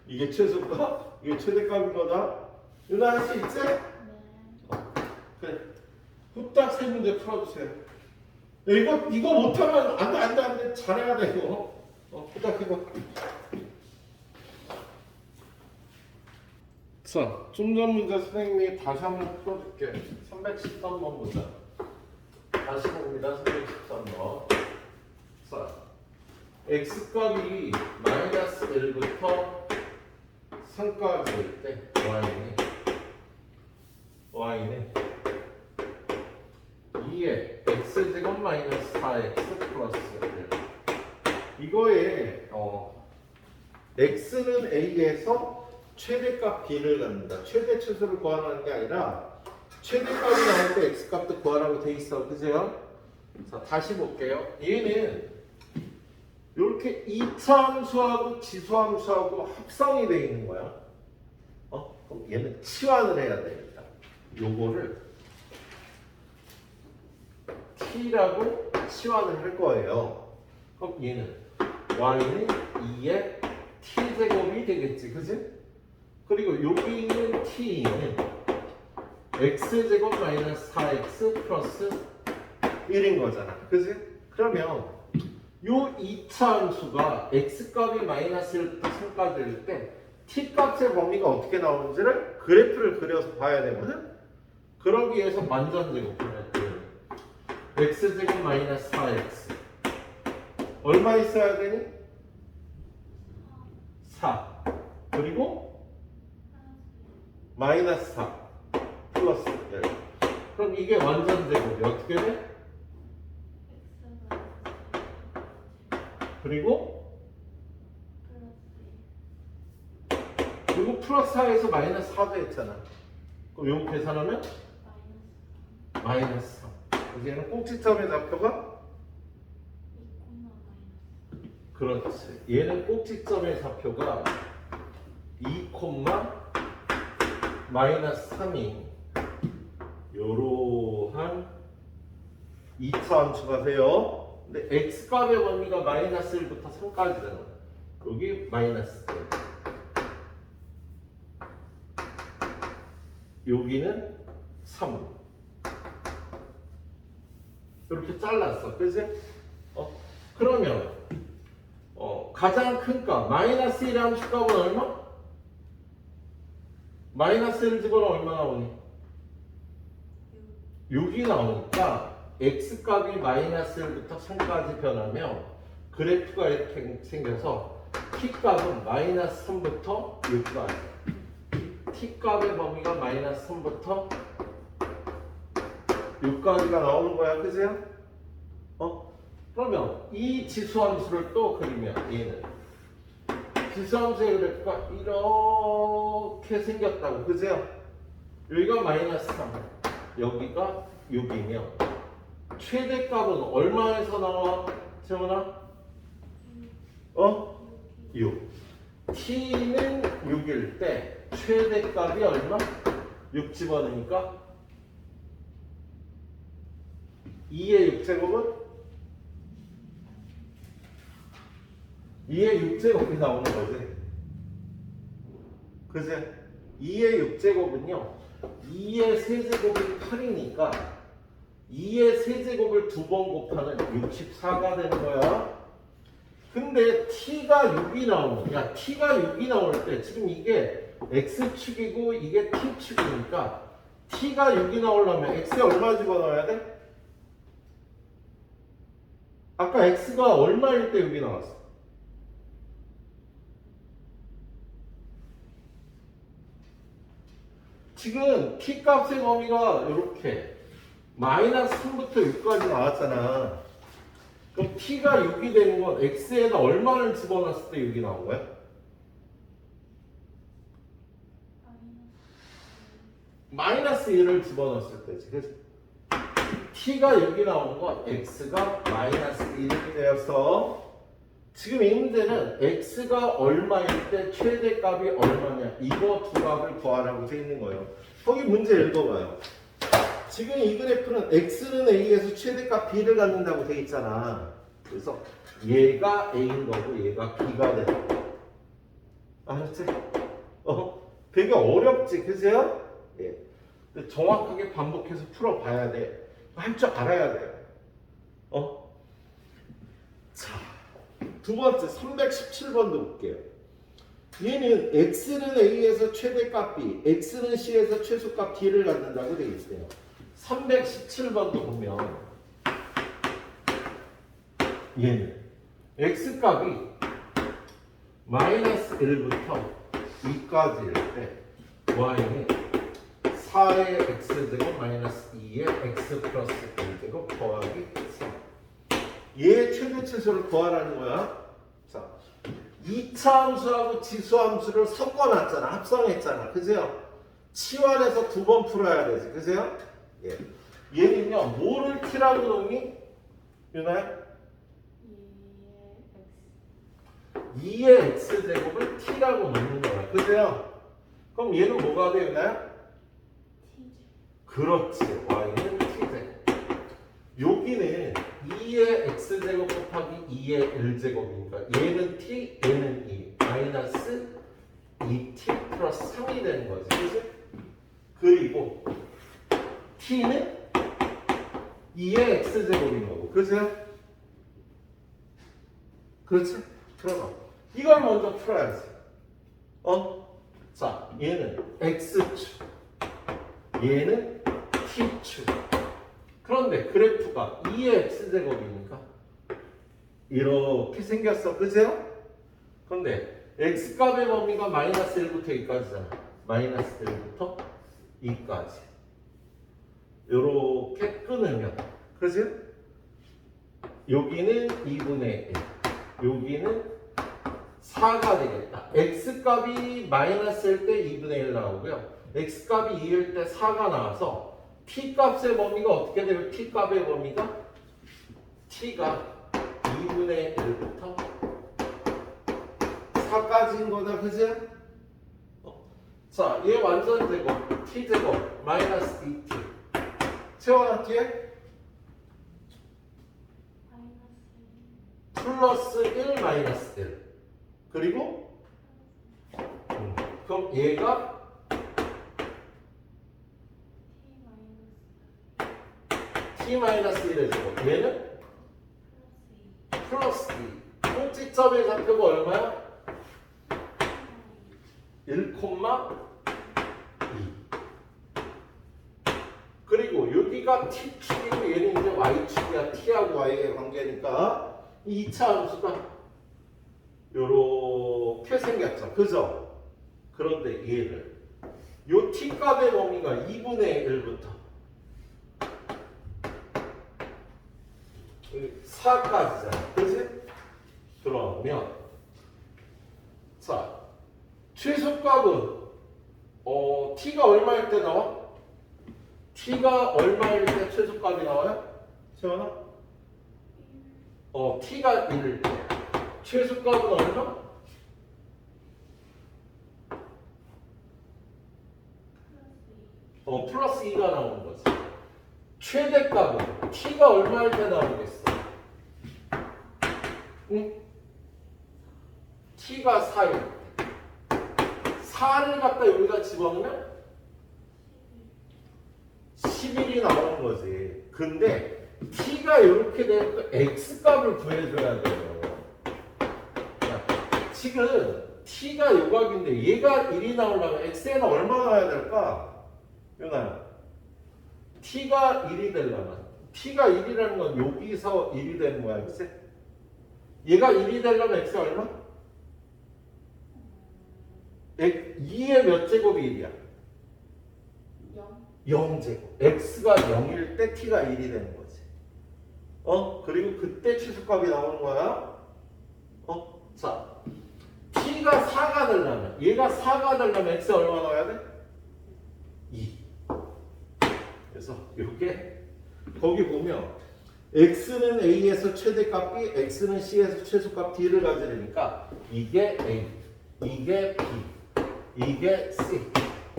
이게 최소값? 이게 최대값인 거다. 유나 할 수 있지? 그래. 후딱 세 문제 풀어주세요. 야, 이거 못하면 안 돼. 잘해야 돼, 이거. 후딱 해봐. 자, 좀 전 문제 선생님이 다시 한번 풀어줄게. 313번 문제. 다시 봅니다. 313번. 자, x값이 마이너스 1부터 3까지일 때 y는 2의 x제곱 마이너스 4x 플러스 1. 이거에 x는 a에서 최대값 b를 갖는다. 최대 최소를 구하는 게 아니라 최대값이 나올 때 x값도 구하라고 돼 있어. 그죠? 자, 다시 볼게요. 얘는 이렇게 이차함수하고 지수함수하고 합성이 되어 있는 거야. 그럼 얘는 치환을 해야 되니까. 요거를 t라고 치환을 할 거예요. 그럼 얘는 y는 2의 t제곱이 되겠지. 그지? 그리고 여기 있는 t는 x제곱 마이너스 4x 플러스 1인 거잖아. 그지? 그러면 요 2차 함수가 x값이 마이너스 1부터 3까지일 때 t값의 범위가 어떻게 나오는지를 그래프를 그려서 봐야 되거든? 그러기 위해서 만전제곱을 x제곱 마이너스 4x 얼마 있어야 되니? 4 그리고 마이너스 4 플러스 1 그럼 이게 완전제곱이 어떻게 돼? 그리고 플러스 4에서 마이너스 4도 했잖아. 그럼 요거 계산하면 마이너스 3. 얘는 꼭지점의 좌표가 그렇지. 얘는 꼭지점의 좌표가 2, 마이너스 3이 요러한 2차 함수가 돼요. 근데 x값의 범위가 마이너스 1부터 3까지잖아. 여기 마이너스 1. 여기는 3. 이렇게 잘랐어. 그치? 그러면 가장 큰 값 마이너스 1의 함수값은 얼마? 마이너스 1 집어넣으면 얼마 나오니? 6이 나오니까 x값이 마이너스 1부터 3까지 변하면 그래프가 이렇게 생겨서 t값은 마이너스 3부터 6까지 t값의 범위가 마이너스 3부터 6까지가 나오는 거야. 그죠? 그러면 이 지수함수를 또 그리면 얘는 지수함수의 그래프가 이렇게 생겼다고. 그죠? 여기가 마이너스 3 여기가 6이면 최대값은 얼마에서 나와? 재훈아? 6 t는 6일 때 최대값이 얼마? 6 집어넣으니까 2의 6제곱은 2의 6제곱이 나오는 거지. 그지? 2의 6제곱은요 2의 세제곱이 8이니까 2의 세제곱을 2번 곱하면 64가 되는 거야. 근데 t가 6이 나오면 야 t가 6이 나올 때 지금 이게 x축이고 이게 t축이니까 t가 6이 나오려면 x에 얼마 집어넣어야 돼? 아까 x가 얼마일 때 6이 나왔어? 지금 t값의 범위가 이렇게 마이너스 3부터 6까지 나왔잖아. 그럼 t가 6이 되는 건 x에다 얼마를 집어넣었을 때 6이 나온 거야? 마이너스 1을 집어넣었을 때지. 그래서 t가 6이 나오는 건 x가 마이너스 1이 되어서 지금 이 문제는 x가 얼마일 때 최대값이 얼마냐 이거 두 값을 구하라고 되어 있는 거예요. 거기 문제 읽어봐요. 지금 이 그래프는 x는 a에서 최대값 b를 갖는다고 되어 있잖아. 그래서 얘가 a인 거고 얘가 b가 되는 거야. 알았지? 되게 어렵지, 그죠? 예. 근데 정확하게 반복해서 풀어봐야 돼. 할 줄 알아야 돼요. 자, 두 번째 317번도 볼게요. 얘는 x는 a에서 최대값 b, x는 c에서 최소값 d를 갖는다고 되어 있어요. 317번도 보면 얘는 x값이 마이너스 1부터 2까지일 때 y는 4의 x제곱 마이너스 2의 x 플러스 1제곱 더하기 3 얘의 최대치수를 구하라는 거야. 자, 2차 함수하고 지수 함수를 섞어놨잖아. 합성했잖아. 그죠? 치환해서 두 번 풀어야 되지. 그죠? 예. 얘는요, 뭐를 t라고 놓니? 유나야? 2의 x제곱을 t라고 놓는 거야. 그죠? 그럼 얘는 뭐가 돼, 유나야? 그렇지. y는 t제곱. 여기는 2의 x제곱 곱하기 2의 l제곱이니까 얘는 t, 얘는 2. 마이너스 2t 플러스 3이 되는 거지. 그치? 그리고 t는 2의 x제곱인 거고. 그죠? 그렇지? 그럼 이걸 먼저 풀어야지. 자, 얘는 x축, 얘는 t축. 그런데 그래프가 2의 x제곱이니까 이렇게 생겼어. 그죠? 그런데 x값의 범위가 마이너스 1부터 2까지잖아. 마이너스 1부터 2까지. 요렇게 끊으면, 그지? 여기는 2분의 1, 여기는 4가 되겠다. x값이 마이너스일 때 2분의 1 나오고요. x값이 2일 때 4가 나와서 t값의 범위가 어떻게 돼요? t값의 범위가 t가 2분의 1부터 4까지인 거다. 그지? 자, 얘 완전 제곱 t제곱 마이너스 2t 채워놨 뒤에 플러스 1 마이너스 1 그리고 그럼 얘가 t 마이너스 1의 제곱 얘는 플러스 2 꼭지점의 좌표가 얼마야? 1,2 그리고 여기가 t축이고 얘는 이제 y축이야. t하고 y의 관계니까 이 2차 함수가 요렇게 생겼죠. 그죠? 그런데 얘를 요 t값의 범위가 2분의 1부터 4까지잖아. 그치? 그러면 자 최소값은 t가 얼마일 때 나와? t가 얼마일 때 최소값이 나와요? 채원아? t가 1일 때 최소값은 얼마? 플러스 2가 나오는 거지. 최대값은 t가 얼마일 때 나오겠어? 응? t가 4일 때 4를 갖다 여기다 집어넣으면 11이 나오는 거지. 근데 t가 이렇게 되면 x값을 구해줘야 돼요. 지금 t가 요각인데 얘가 1이 나오려면 x에는 얼마 나와야 될까? 윤아야. t가 1이 되려면 t가 1이라는 건 여기서 1이 되는 거야. 그치? 얘가 1이 되려면 x 얼마? 2의 몇 제곱이 1이야? 0제곱. x가 0일 때 t가 1이 되는 거지. 그리고 그때 최소값이 나오는 거야. 자, t가 4가 되려면 얘가 4가 되려면 x 얼마 넣어야 돼? 2. 그래서 이렇게 거기 보면 x는 a에서 최대값 b, x는 c에서 최소값 d를 가지려니까 이게 a, 이게 b, 이게 c,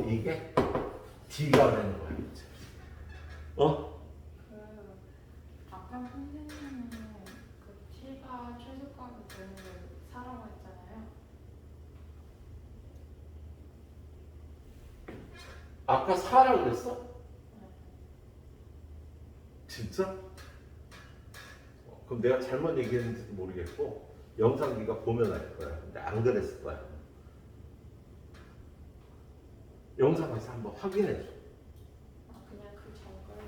이게 d가 되는 거야. 아까 선생님은 그 t가 최소값이 되는 걸 4라고 했잖아요. 아까 4라고 그랬어? 네. 진짜? 그럼 내가 잘못 얘기했는지도 모르겠고 영상 네가 보면 알 거야. 근데 안 그랬을 거야. 영상 다시 한번 확인해 줘. 그냥 그 정보를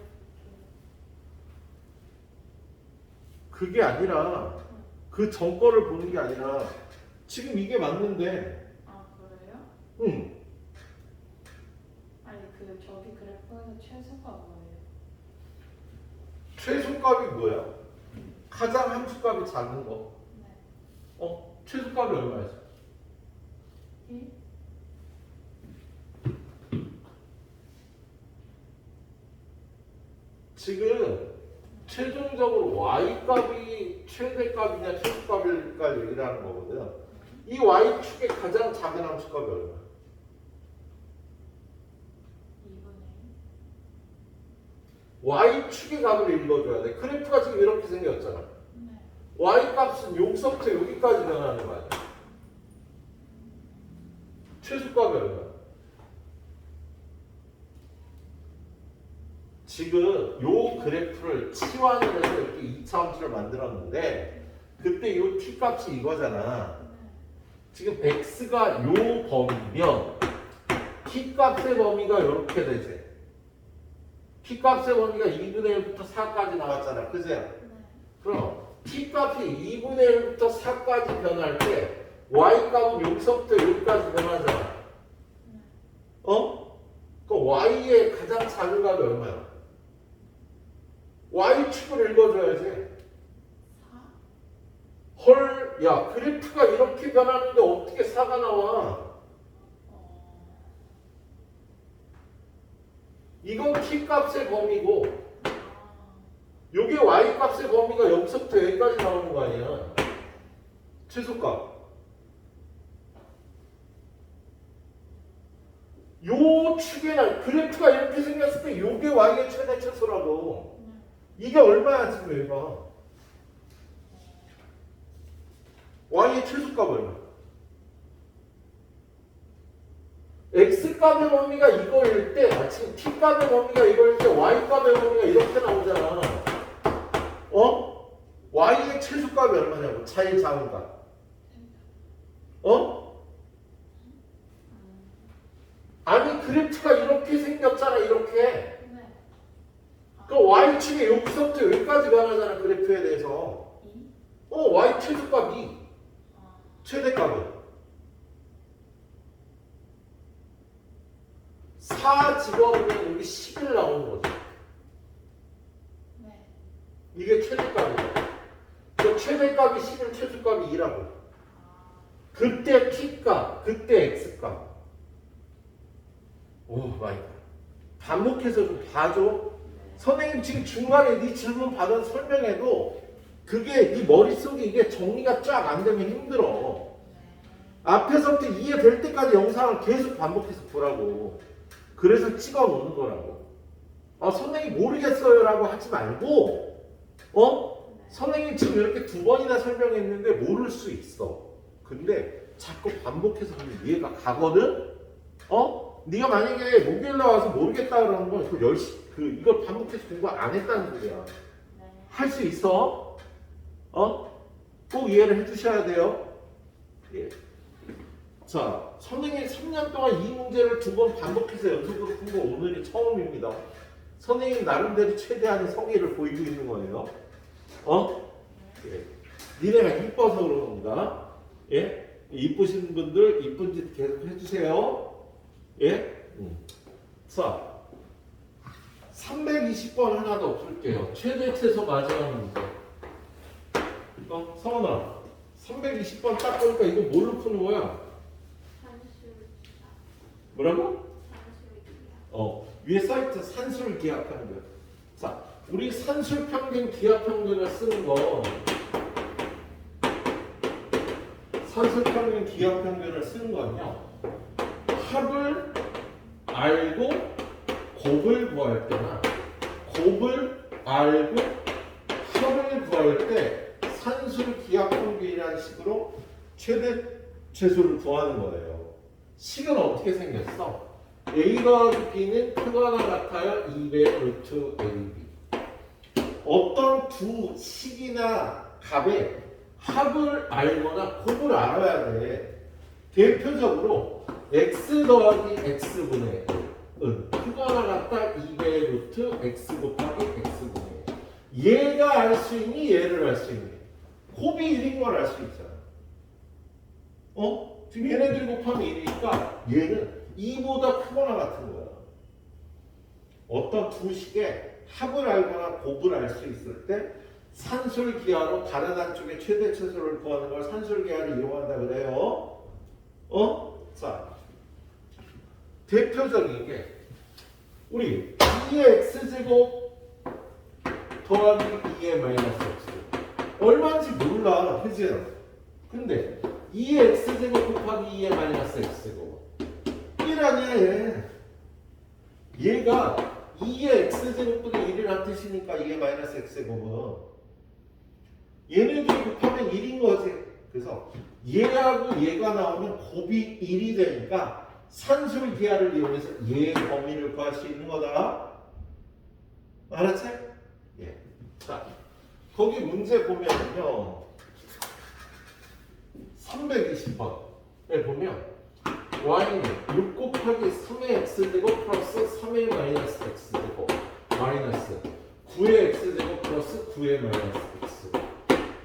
그게 아니라 그 전 거를 보는 게 아니라 지금 이게 맞는데. 그래요? 응. 아니 그 저기 그래프에서 최소가 뭐예요? 최소값이 뭐야? 가장 함수값이 작은 거. 네. 최소값이 얼마였어? 1? 지금 최종적으로 y 값이 최대값이냐 최소값일까 얘기를 하는 거거든. 이 y축의 가장 작은 함수값이 얼마야? 2분의 y축의 값을 읽어줘야 돼. 그래프가 지금 이렇게 생겼잖아. 네. y값은 여기서부터 여기까지 변하는 거 아니야? 최소값이 얼마야? 지금 요 그래프를 치환을 해서 이렇게 2차 함수를 만들었는데 그때 요 t값이 이거잖아. 지금 x가 요 범위면 t값의 범위가 이렇게 되지. t값의 범위가 2분의 1부터 4까지 나왔잖아. 그죠? 네. 그럼 t값이 2분의 1부터 4까지 변할 때 y값은 여기서부터 여기까지 변하잖아. 어? 그 y의 가장 작은 값이 얼마야? y축을 읽어줘야지. 4? 헐, 야, 그래프가 이렇게 변하는데 어떻게 4가 나와? 이건 t값의 범위고 요게 y값의 범위가 여기서부터 여기까지 나오는 거 아니야? 최소값. 요 축에는 그래프가 이렇게 생겼을 때 요게 y의 최대 최소라고. 이게 얼마야 지금 여기가? y의 최소값 얼마? x값의 범위가 이거일 때 지금 t값의 범위가 이거일 때 y값의 범위가 이렇게 나오잖아. 어? y의 최소값이 얼마냐고? 차의 작은 값. 어? 아니 그래프가 이렇게 생겼잖아. 이렇게. 네. 그 y축이 여기서부터 여기까지 변하잖아. 그래프에 대해서. 2? y 최소값 2. 최대값은 4 집어넣으면 여기 11 나오는 거죠. 네. 이게 최대값이에요. 그 최대값이 11, 최소값이 2라고. 그때 t값, 그때 x값. 오 마이 갓. 반복해서 좀 봐줘. 선생님 지금 중간에 네 질문 받아서 설명해도 그게 네 머릿속에 이게 정리가 쫙 안 되면 힘들어. 앞에서부터 이해될 때까지 영상을 계속 반복해서 보라고. 그래서 찍어 놓는 거라고. 선생님 모르겠어요 라고 하지 말고 선생님 지금 이렇게 2번이나 설명했는데 모를 수 있어. 근데 자꾸 반복해서 하면 이해가 가거든? 네가 만약에 목요일 나와서 모르겠다 그러는 건 이걸 반복해서 공부 안 했다는 소리야. 할 수 있어? 꼭 이해를 해주셔야 돼요. 예. 자, 선생님 3년 동안 이 문제를 2번 반복해서 연속으로 푼 거 오늘이 처음입니다. 선생님 나름대로 최대한의 성의를 보이고 있는 거예요. 예. 니네가 이뻐서 그러는가? 예? 이쁘신 분들 이쁜 짓 계속 해주세요. 예? 자, 320번 하나 더 풀게요. 최대 최소 마지막 문제. 성원아, 320번 딱 보니까 이거 뭘로 푸는 거야? 뭐라고? 위에 사이트 산술 기하 평균. 자, 우리 산술 평균 기하 평균을 쓰는 건 산술 평균 기하 평균을 쓰는 건요. 합을 알고 곱을 구할 때나 곱을 알고 합을 구할 때 산술 기하 평균이라는 식으로 최대 최소를 구하는 거예요. 식은 어떻게 생겼어? A 더하기 B는 크거나 같아요. 2배 루트 AB. 어떤 두 식이나 값의 합을 알거나 곱을 알아야 돼. 대표적으로 x 더하기 x분의 1은 크거나 같다 2배 루트 x 곱하기 x분의 1. 얘가 알 수 있니? 얘를 알 수 있니? 곱이 1인 걸 알 수 있잖아. 지금 얘네들이 곱하면 1이니까 얘는 2보다 크거나 같은 거야. 어떤 두 식의 합을 알거나 곱을 알 수 있을 때 산술기하로 다른 한쪽의 최대 최소를 구하는 걸 산술기하를 이용한다 그래요. 자, 대표적인 게 우리 2x제곱 더하기 2의 마이너스 x. 얼마인지 몰라. 그지? 근데 2의 x제곱 곱하기 2의 마이너스 x제곱 1 아니야 얘. 얘가 2의 x제곱분의 1이란 뜻이니까 2의 마이너스 x제곱은 얘네들이 곱하면 1인 거지. 그래서 얘하고 얘가 나오면 곱이 1이 되니까 산술 기하를 이용해서 얘의 범위를 구할 수 있는 거다. 알았지? 예. 자, 거기 문제 보면요. 320번에 보면 y는 6 곱하기 3의 x제곱 플러스 3의 마이너스 x제곱 마이너스 9의 x제곱 플러스 9의 마이너스 x.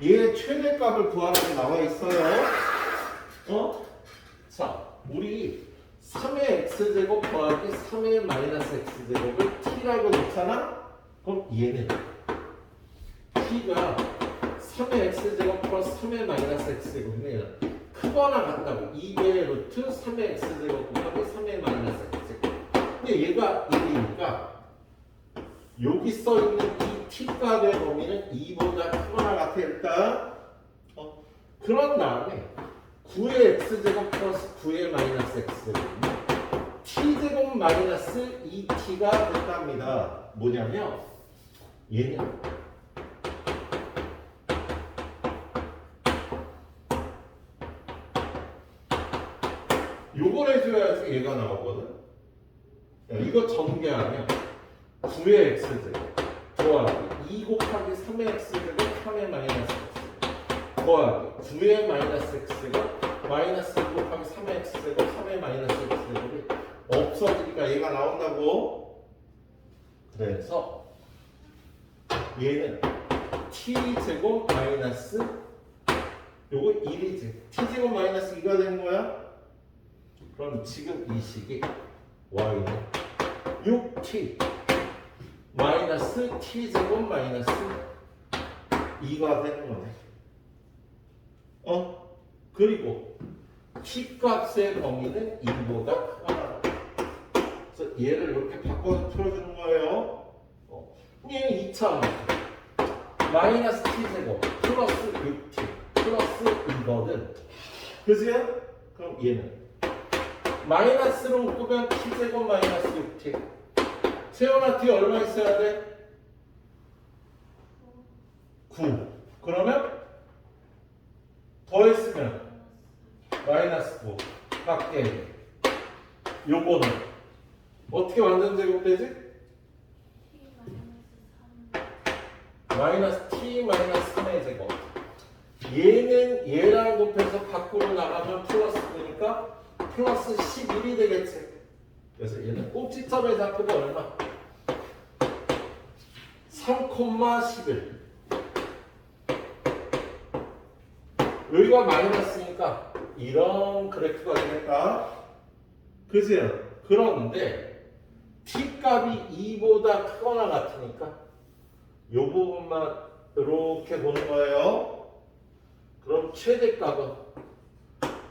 얘의 최대값을 구하라고 나와 있어요. 자, 우리 3의 x제곱 더하기 3의 마이너스 x제곱을 t라고 놓잖아? 그럼 얘는 t가 3의 x제곱 플러스 3의 마이너스 x제곱이면 크거나 같다고 2배의 루트 3의 x제곱 곱하기 3의 마이너스 x제곱. 근데 얘가 1이니까 여기 써있는 이 t값의 범위는 2보다 크거나 같아 일단. 그런 다음에 9의 x제곱 플러스 9의 마이너스 x제곱은 t제곱 마이너스 2t가 된답니다. 뭐냐면 얘는 요걸 해줘야지 얘가 나오거든. 야, 이거 전개하면 9의 x제곱 더하기 2 곱하기 3의 x제곱 3의 마이너스 x 더하기 9의 마이너스 x제곱 마이너스 2 곱하기 3의 x제곱 3의 마이너스 x제곱이 없어지니까 얘가 나온다고. 그래서 얘는 t제곱 마이너스 요거 1이지. t제곱 마이너스 2가 되는 거야. 그럼 지금 이 식이 y는 6t 마이너스 t제곱 마이너스 2가 되는 거네. 그리고 t값의 범위는 1보다 크거나. 그래서 얘를 이렇게 바꿔서 풀어주는 거예요. 얘는 2차 마이너스 t제곱 플러스 6t 플러스 2거든. 그지? 그럼 얘는 마이너스로 묶으면 t제곱 마이너스 6t. 세연아 t 얼마 있어야 돼? 9. 그러면 더했으면 마이너스 9 밖에. 요거는 어떻게 완전 제곱되지? 마이너스 t 마이너스 3의 제곱. 얘는 얘랑 곱해서 밖으로 나가면 플러스 되니까 플러스 11이 되겠지. 그래서 얘는 꼭지점의 좌표가 얼마? 3,11. 여기가 마이너스니까 이런 그래프가 되겠다. 그지? 그런데 t값이 2보다 크거나 같으니까 이 부분만 이렇게 보는 거예요. 그럼 최대값은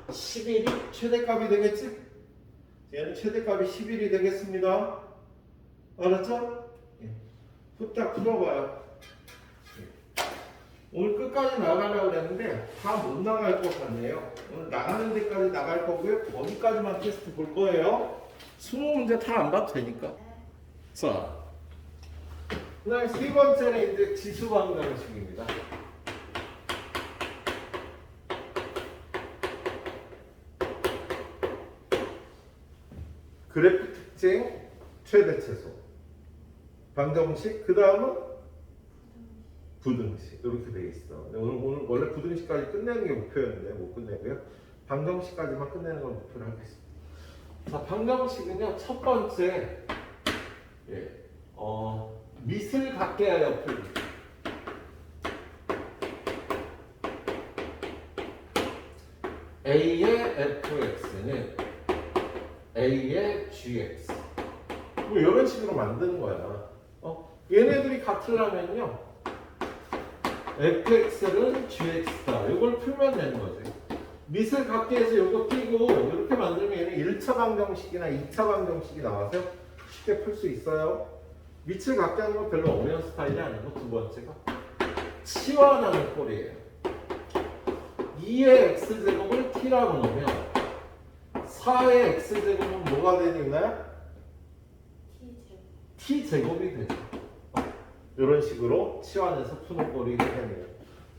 11이 최대값이 되겠지? 얘는 최대값이 11이 되겠습니다. 알았죠? 후딱 풀어봐요. 오늘 끝까지 나가려고 했는데 다 못 나갈 것 같네요. 오늘 나가는 데까지 나갈 거고요. 거기까지만 테스트 볼 거예요. 20문제 다 안 봐도 되니까. 자, 그 다음에 세 번째는 이제 지수방정식입니다. 그래프 특징, 최대 최소, 방정식, 그 다음은 부등식 이렇게 돼 있어. 오늘 원래 부등식까지 끝내는 게 목표였는데 못 끝내고요. 방정식까지만 끝내는 걸 목표로 하겠습니다. 자, 방정식은요 첫 번째 밑을 갖게 하여 풀기. A의 fx는 A의 gx. 뭐 이런 식으로 만드는 거야. 얘네들이 같으려면요 fx는 gx다. 이걸 풀면 되는 거지. 밑을 갖게 해서 이거 끼고 이렇게 만들면 얘는 1차 방정식이나 2차 방정식이 나와서 쉽게 풀 수 있어요. 밑을 갖게 하는 건 별로 어려운 스타일이 아니고 두 번째가 치환하는 꼴이에요. 2의 x제곱을 t라고 놓으면 4의 x제곱은 뭐가 되니까요? t제곱이 되죠. 이런 식으로 치환해서 푸는 꼴이 되네요.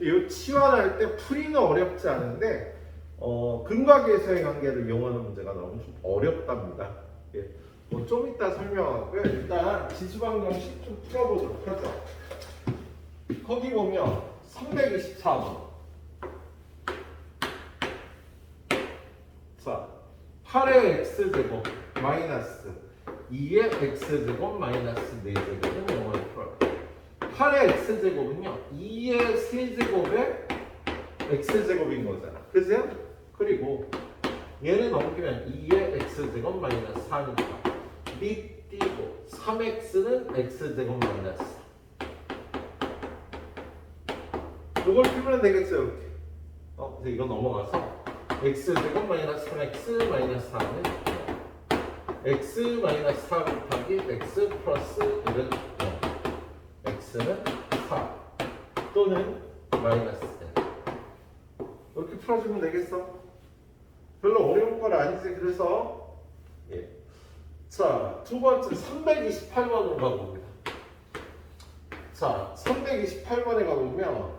이 치환할 때 풀이는 어렵지 않은데 근과계에서의 관계를 이용하는 문제가 너무 좀 어렵답니다. 예. 뭐 좀 이따 설명하고요. 일단 지수방정식 좀 풀어보도록 하죠. 거기 보면 324번. 자, 8의 x제곱 마이너스 2의 x제곱 마이너스 4제곱은 영어로 풀어요. 8의 x제곱은요 2의 세제곱의 x제곱인 거잖아. 그죠? 그리고 얘를 넘기면 2의 x제곱 마이너스 4니까 밑 띄고 3x는 x제곱 마이너스 4. 이걸 풀면 되겠죠 이렇게. 이제 이거 넘어가서 x제곱 마이너스 3x 마이너스 4는 x 마이너스 4 곱하기 x 플러스 1은 0. x는 4 또는 마이너스 1. 이렇게 풀어주면 되겠어? 별로 어려운 건 아니지. 그래서 예. 자, 두 번째 328번으로 가봅니다. 자, 328번에 가보면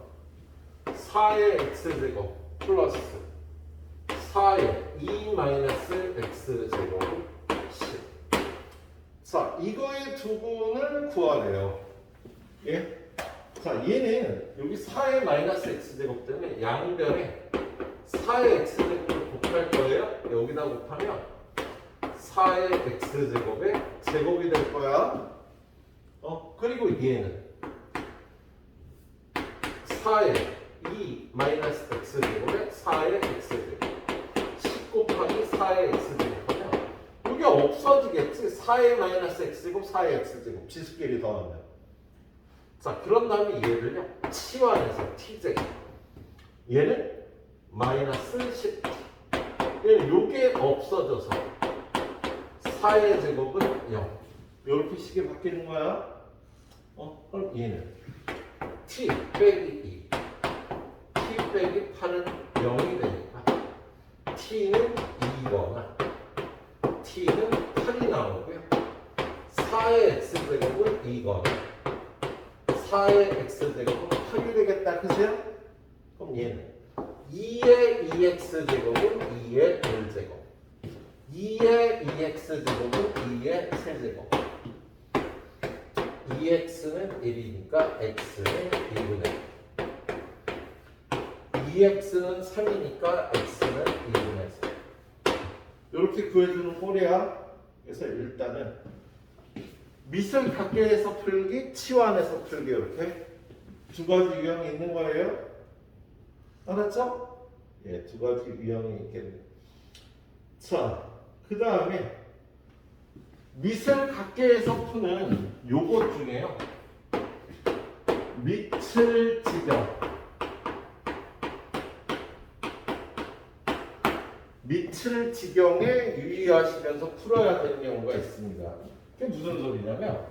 4의 x제곱 플러스 4의 2 마이너스 x제곱 10. 자, 이거의 두분을 구하래요. 예? 자, 얘는 여기 4의 마이너스 x제곱 때문에 양변에 4의 x제곱을 곱할 거예요. 여기다 곱하면 4의 x제곱의 제곱이 될 거야. 그리고 얘는 4의 2 마이너스 x제곱에 4의 x제곱 10 곱하기 4의 x제곱하면 이게 없어지겠지. 4의 마이너스 x제곱 4의 x제곱 지수끼리 더하면. 자, 그런 다음에 얘를요 치환해서 t제곱 얘는 마이너스 10t 요게 없어져서 4의 제곱은 0 이렇게 식이 바뀌는 거야. 그럼 얘는 t 빼기 2 t 빼기 8은 0이 되니까 t는 2거나 t는 8이 나오고요. 4의 x제곱은 2거나 4의 x제곱은 8이 되겠다. 그죠? 그럼 얘는 2의 2x제곱은 2의 1제곱 2의 2x제곱은 2의 세제곱 2x는 1이니까 x는 2분의 2x는 3이니까 x는 2분의 3 이렇게 구해주는 꼴이야. 그래서 일단은 밑을 갖게 해서 풀기, 치환해서 풀기 이렇게 두 가지 유형이 있는 거예요. 알았죠? 예, 두 가지 유형이 있겠네요. 자, 그 다음에 밑을 갖게 해서 푸는 요것 중에요. 밑을 지경. 밑을 지경에 유의하시면서 풀어야 되는 경우가 있습니다. 그게 무슨 소리냐면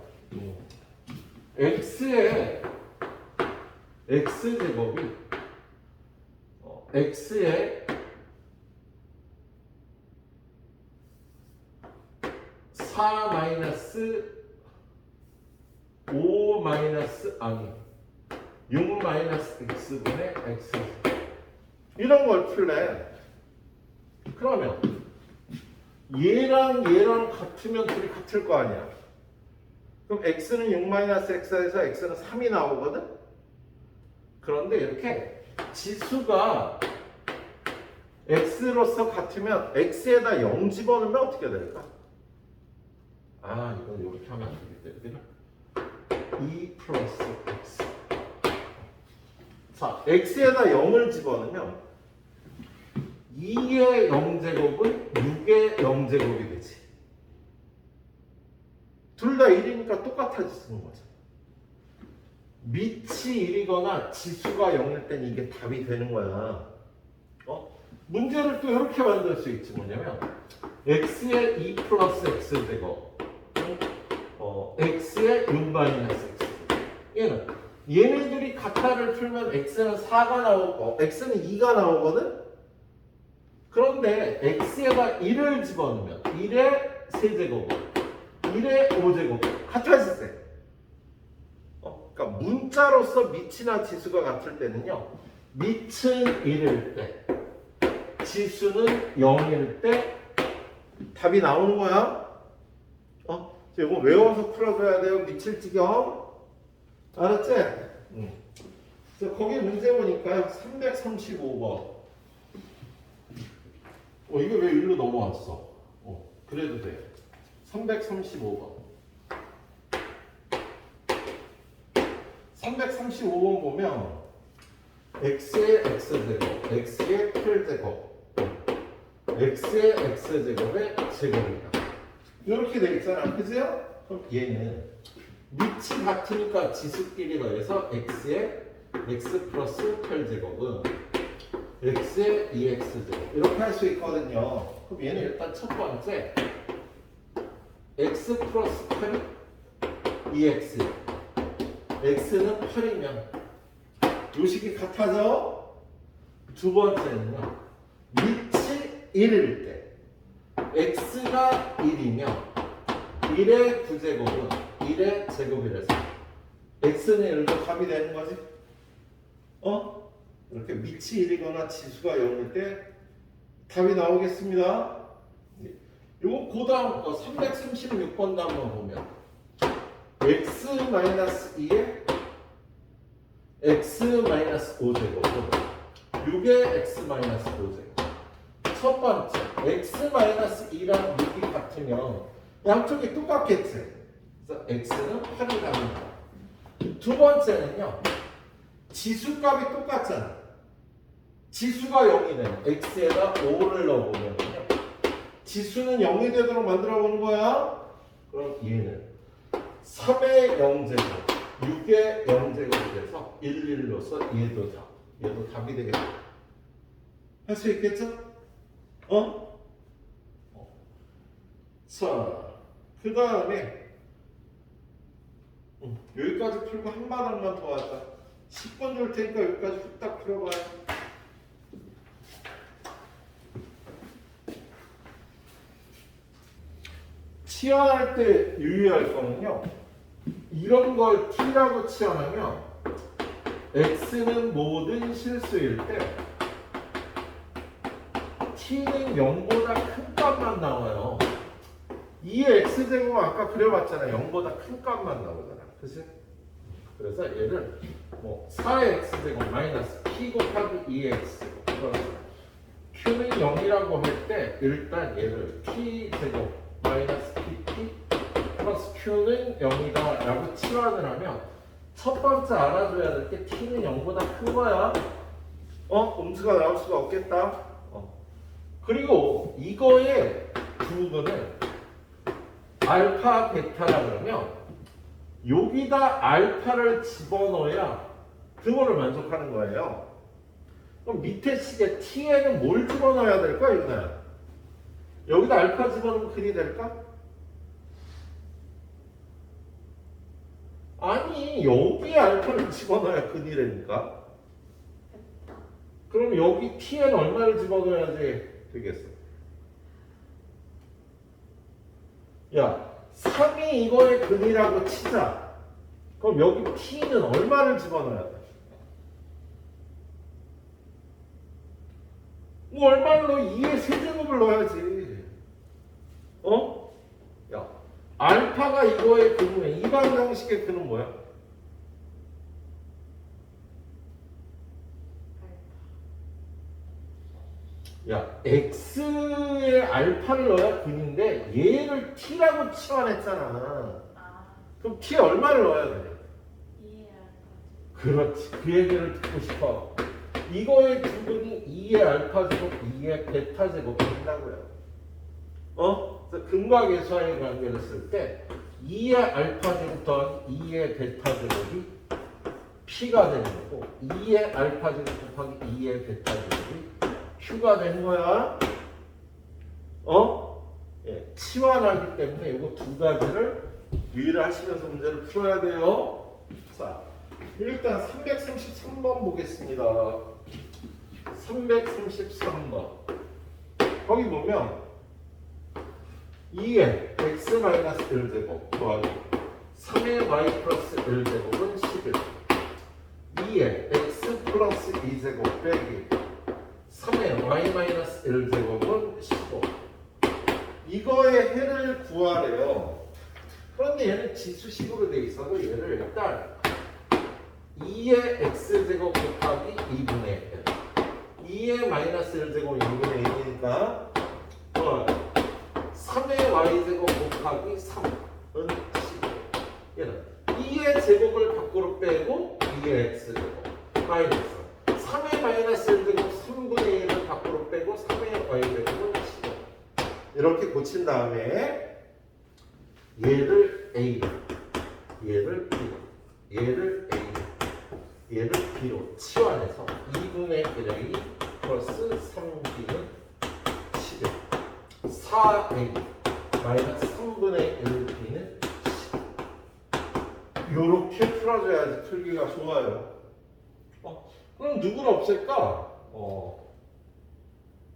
x의 x제곱이 x의 4 마이너스 5 마이너스 아니 6 마이너스 x분의 x 이런 걸 풀래. 그러면 얘랑 같으면 둘이 같을 거 아니야. 그럼 x는 6 마이너스 x에서 x는 3이 나오거든. 그런데 이렇게 지수가 x로서 같으면 x에다 0 집어넣으면 어떻게 될까? 이건 이렇게 하면 안 되겠다. 2 플러스 x. 자, x에다 0을 집어넣으면 2의 0제곱은 6의 0제곱이 되지. 둘 다 1이니까 똑같아지는 거죠. 밑이 1이거나 지수가 0일 땐 이게 답이 되는 거야. 문제를 또 이렇게 만들 수 있지. 뭐냐면 x의 2 플러스 x제곱 x의 6-x. 얘네들이 같다를 풀면 x는 4가 나오고 x는 2가 나오거든? 그런데 x에다 1을 집어넣으면 1의 세제곱, 1의 5제곱 같아지세. 그러니까 문자로서 밑이나 지수가 같을 때는요. 밑은 1일 때, 지수는 0일 때 답이 나오는 거야. 이거 외워서 풀어줘야 돼요. 미칠 지경. 알았지? 자, 거기 문제 보니까요. 335번. 이게 왜 일로 넘어왔어? 그래도 돼. 335번. 335번 보면 x의 x제곱, x의 8제곱, x의 x제곱의 제곱이다. 이렇게 돼 있잖아. 그죠? 그럼 얘는 밑이 같으니까 지수끼리 더해서 x의 x 플러스 8제곱은 x의 2x제곱 이렇게 할 수 있거든요. 그럼 얘는 일단 첫 번째 x 플러스 8이 2x, x는 8이면 요식이 같아져. 두 번째는요. 밑이 1일 때 x가 1이면 1의 9제곱은 1의 제곱이라서 x는 1도 답이 되는 거지. 이렇게 밑이 1이거나 지수가 0일 때 답이 나오겠습니다. 요거 그 다음 거 336번도 한번 보면 x-2에 x-5제곱은 6의 x-5제곱. 첫 번째 x-2랑 6이 같으면 양쪽이 똑같겠지. 그래서 x는 8이 답니다. 두 번째는요. 지수값이 똑같잖아. 지수가 0이 되면 x에다 5를 넣어보면요. 지수는 0이 되도록 만들어 보는 거야. 그럼 얘는 3의 0제곱, 6의 0제곱이 돼서 1, 1로서 얘도 답이 되겠다. 할 수 있겠죠? 자, 그 다음에 여기까지 풀고 한 마당만 더 하자. 10분 줄 테니까 여기까지 후딱 풀어봐요. 치환할 때 유의할 거는요. 이런 걸 t라고 치환하면 x는 모든 실수일 때 t는 0보다 큰 값만 나와요. 2의 x제곱은 아까 그려봤잖아. 0보다 큰 값만 나오잖아. 그치? 그래서 얘를 4의 x제곱 마이너스 p 곱하기 2의 x제곱 q는 0이라고 할 때 일단 얘를 p제곱 마이너스 pp 플러스 q는 0이다 라고 치환을 하면 첫 번째 알아줘야 될 게 t는 0보다 큰 거야. 음수가 나올 수가 없겠다. 그리고 이거의 부분을 알파 베타라 그러면 여기다 알파를 집어넣어야 그거를 만족하는 거예요. 그럼 밑에 식에 t에는 뭘 집어넣어야 될까? 이거야. 여기다 알파 집어넣으면 근이 될까? 아니 여기에 알파를 집어넣어야 근이 되니까. 그럼 여기 t에는 얼마를 집어넣어야지 되겠어? 야 3이 이거의 근이라고 치자. 그럼 여기 t는 얼마를 집어넣어야 돼? 얼마를 넣어? 2의 세제곱을 넣어야지. 야, 알파가 이거의 근이면 이 방정식의 근은 뭐야? 야, x의 알파를 넣어야 근인데 얘를 t라고 치환했잖아. 그럼 t에 얼마를 넣어야 돼? 2의 알파. 그렇지. 그 얘기를 듣고 싶어. 이거의 두근이 2의 알파 제곱, 2의 베타 제곱이 된다고요. 그래서 근과 계수의 관계를 쓸 때 2의 알파 제곱 더하기 2의 베타 제곱이 p가 되는 거고 2의 알파 제곱 곱하기 2의 베타 제곱이 q가 되는 거야. 치환하기 때문에 이거 두 가지를 유의를 하시면서 문제를 풀어야 돼요. 자, 일단 333번 보겠습니다. 333번. 거기 보면 2의 x-1제곱 더하기 3의 y 플러스 1제곱은 11. 2의 x 플러스 2제곱 빼기 3의 y 마이너스 1제곱은 15. 이거의 해를 구하래요. 그런데 얘는 지수식으로 돼 있어서 얘를 일단 2의 x제곱 곱하기 2분의 1 2의 마이너스 1제곱 2분의 1이니까 3의 y제곱 곱하기 3은 15. 얘는 2의 제곱을 밖으로 빼고 2의 x제곱 마이너스 3의 마이너스 1제곱 3분의 1을 밖으로 빼고 3의 y제곱은 15. 이렇게 고친 다음에 얘를 A, 얘를 B, 얘를 A, 얘를 B로 치환해서 2분의 1A 플러스 3B는 11 4A 마이너스 3분의 1B는 10 요렇게 풀어줘야지 풀기가 좋아요. 그럼 누구를 없앨까?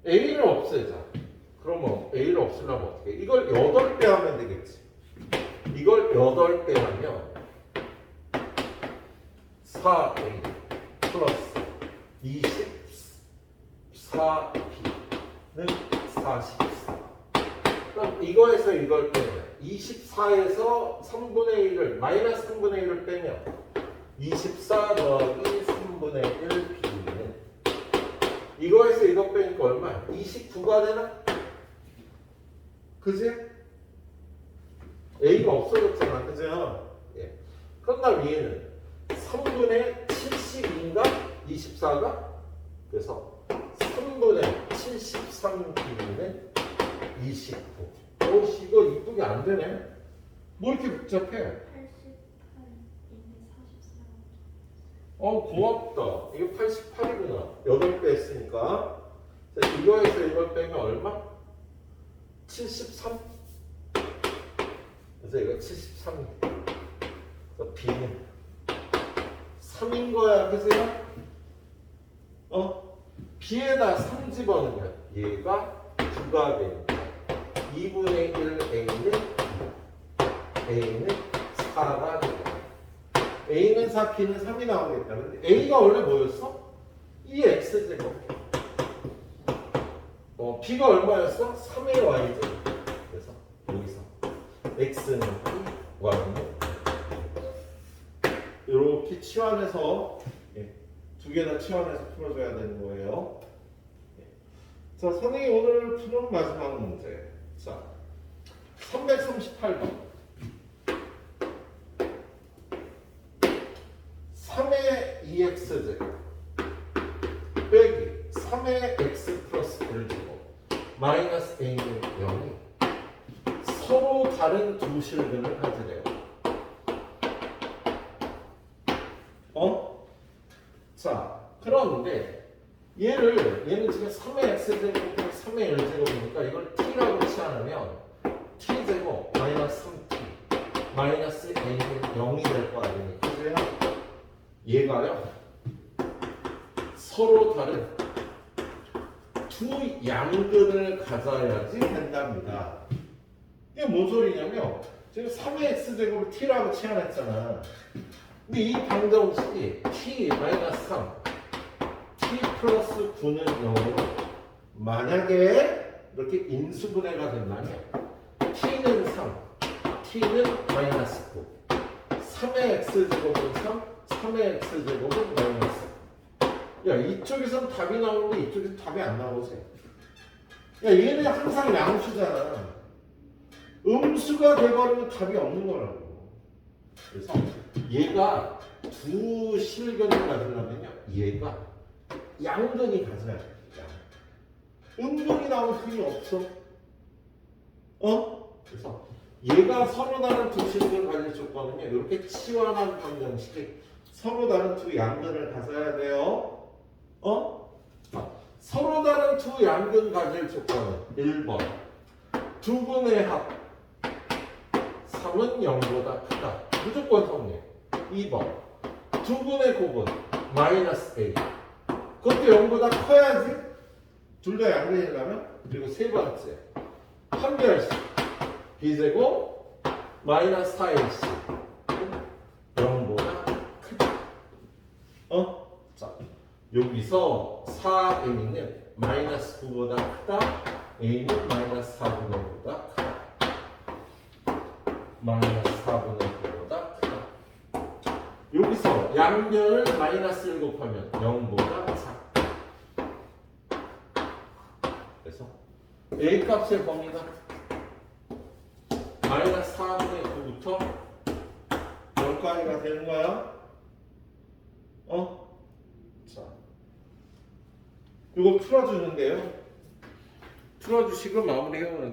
A를 없애자. 그러면 A를 없애려면 어떻게 해? 이걸 8배 하면 되겠지. 이걸 8배 하면 4A 플러스 24B는 44. 그럼 이거에서 이걸 빼면 24에서 3분의 1을 마이너스 3분의 1을 빼면 24 더하기 3분의 1B는 이거에서 이거 빼니까 얼마야? 29가 되나? 그지? A가 없어졌잖아. 그죠? 예. 그럼 나 위에는 3분의 72인가? 24가? 그래서 3분의 73B는 29. 이거 이쁘게 안 되네. 뭐 이렇게 복잡해? 88인데 44. 고맙다. 이게 88이구나. 8배 했으니까. 자, 이거에서 이걸 빼면 얼마? 73? 그래서 이거 73. 그래서 B는 3인 거야. 그죠? B에다 3 집어넣으면 얘가 9가 되니까 2분의 1 A는 4가 되니까 A는 4, B는 3이 나오겠다. 근데 A가 원래 뭐였어? 2x제곱. B가 얼마였어? 3의 y제곱. 그래서 여기서 x는 2, y는 이렇게 치환해서 두 개 다 치환해서 풀어줘야 되는 거예요. 자, 선생님 오늘 푸는 마지막 문제. 자, 338번. 3의 2x제곱 빼기 3의 x 플러스 1제곱 마이너스 a는 0이 서로 다른 두 실근을 가지래요. 자, 그런데 얘는 지금 3의 x제곱 3의 1제곱이니까 이걸 t라고 치환하면 t제곱 마이너스 3t 마이너스 a는 0이 될 거 아닙니까? 그래요? 얘가요 서로 다른 두 양근을 가져야지 된답니다. 이게 뭔 소리냐면 지금 3의 x제곱을 t라고 치환했잖아. 근데 이 방정식이 t 마이너스 3 t 플러스 9는 0으로 만약에 이렇게 인수분해가 된다면 t는 3 t는 마이너스 9 3의 x제곱은 3 3의 x제곱은 마이너스. 야, 이쪽에선 답이 나오는데 이쪽에서 답이 안 나오지. 야, 얘는 항상 양수잖아. 음수가 돼버리면 답이 없는 거라고. 그래서 얘가 두 실근을 가지려면요, 얘가 양근이 가져야 돼. 음근이 나오면 그게 없어. 그래서 얘가 서로 다른 두 실근을 가질 조건은요, 이렇게 치환한 방정식이 서로 다른 두 양근을 가져야 돼요. 서로 다른 두 양근 가질 조건은 1번 두 분의 합 3은 0보다 크다. 무조건 성립. 2번. 두 분의 곱은 마이너스 A. 그것도 0보다 커야지. 둘 다 양변이라면. 그리고 세 번째. 판별식. B제곱 마이너스 4AC. 0보다 크다. 자, 여기서 4A는 마이너스 9보다 크다. A는 마이너스 4분의 5보다 크다. 마이너스 4분의 9보다 크다. 여기서 양변을 마이너스를 곱하면 0보다 작다. 그래서 A 값의 범위가 마이너스 4분의 9부터 0까지가 되는 거야. 자, 이거 풀어주는데요. 풀어주시고 마무리해보는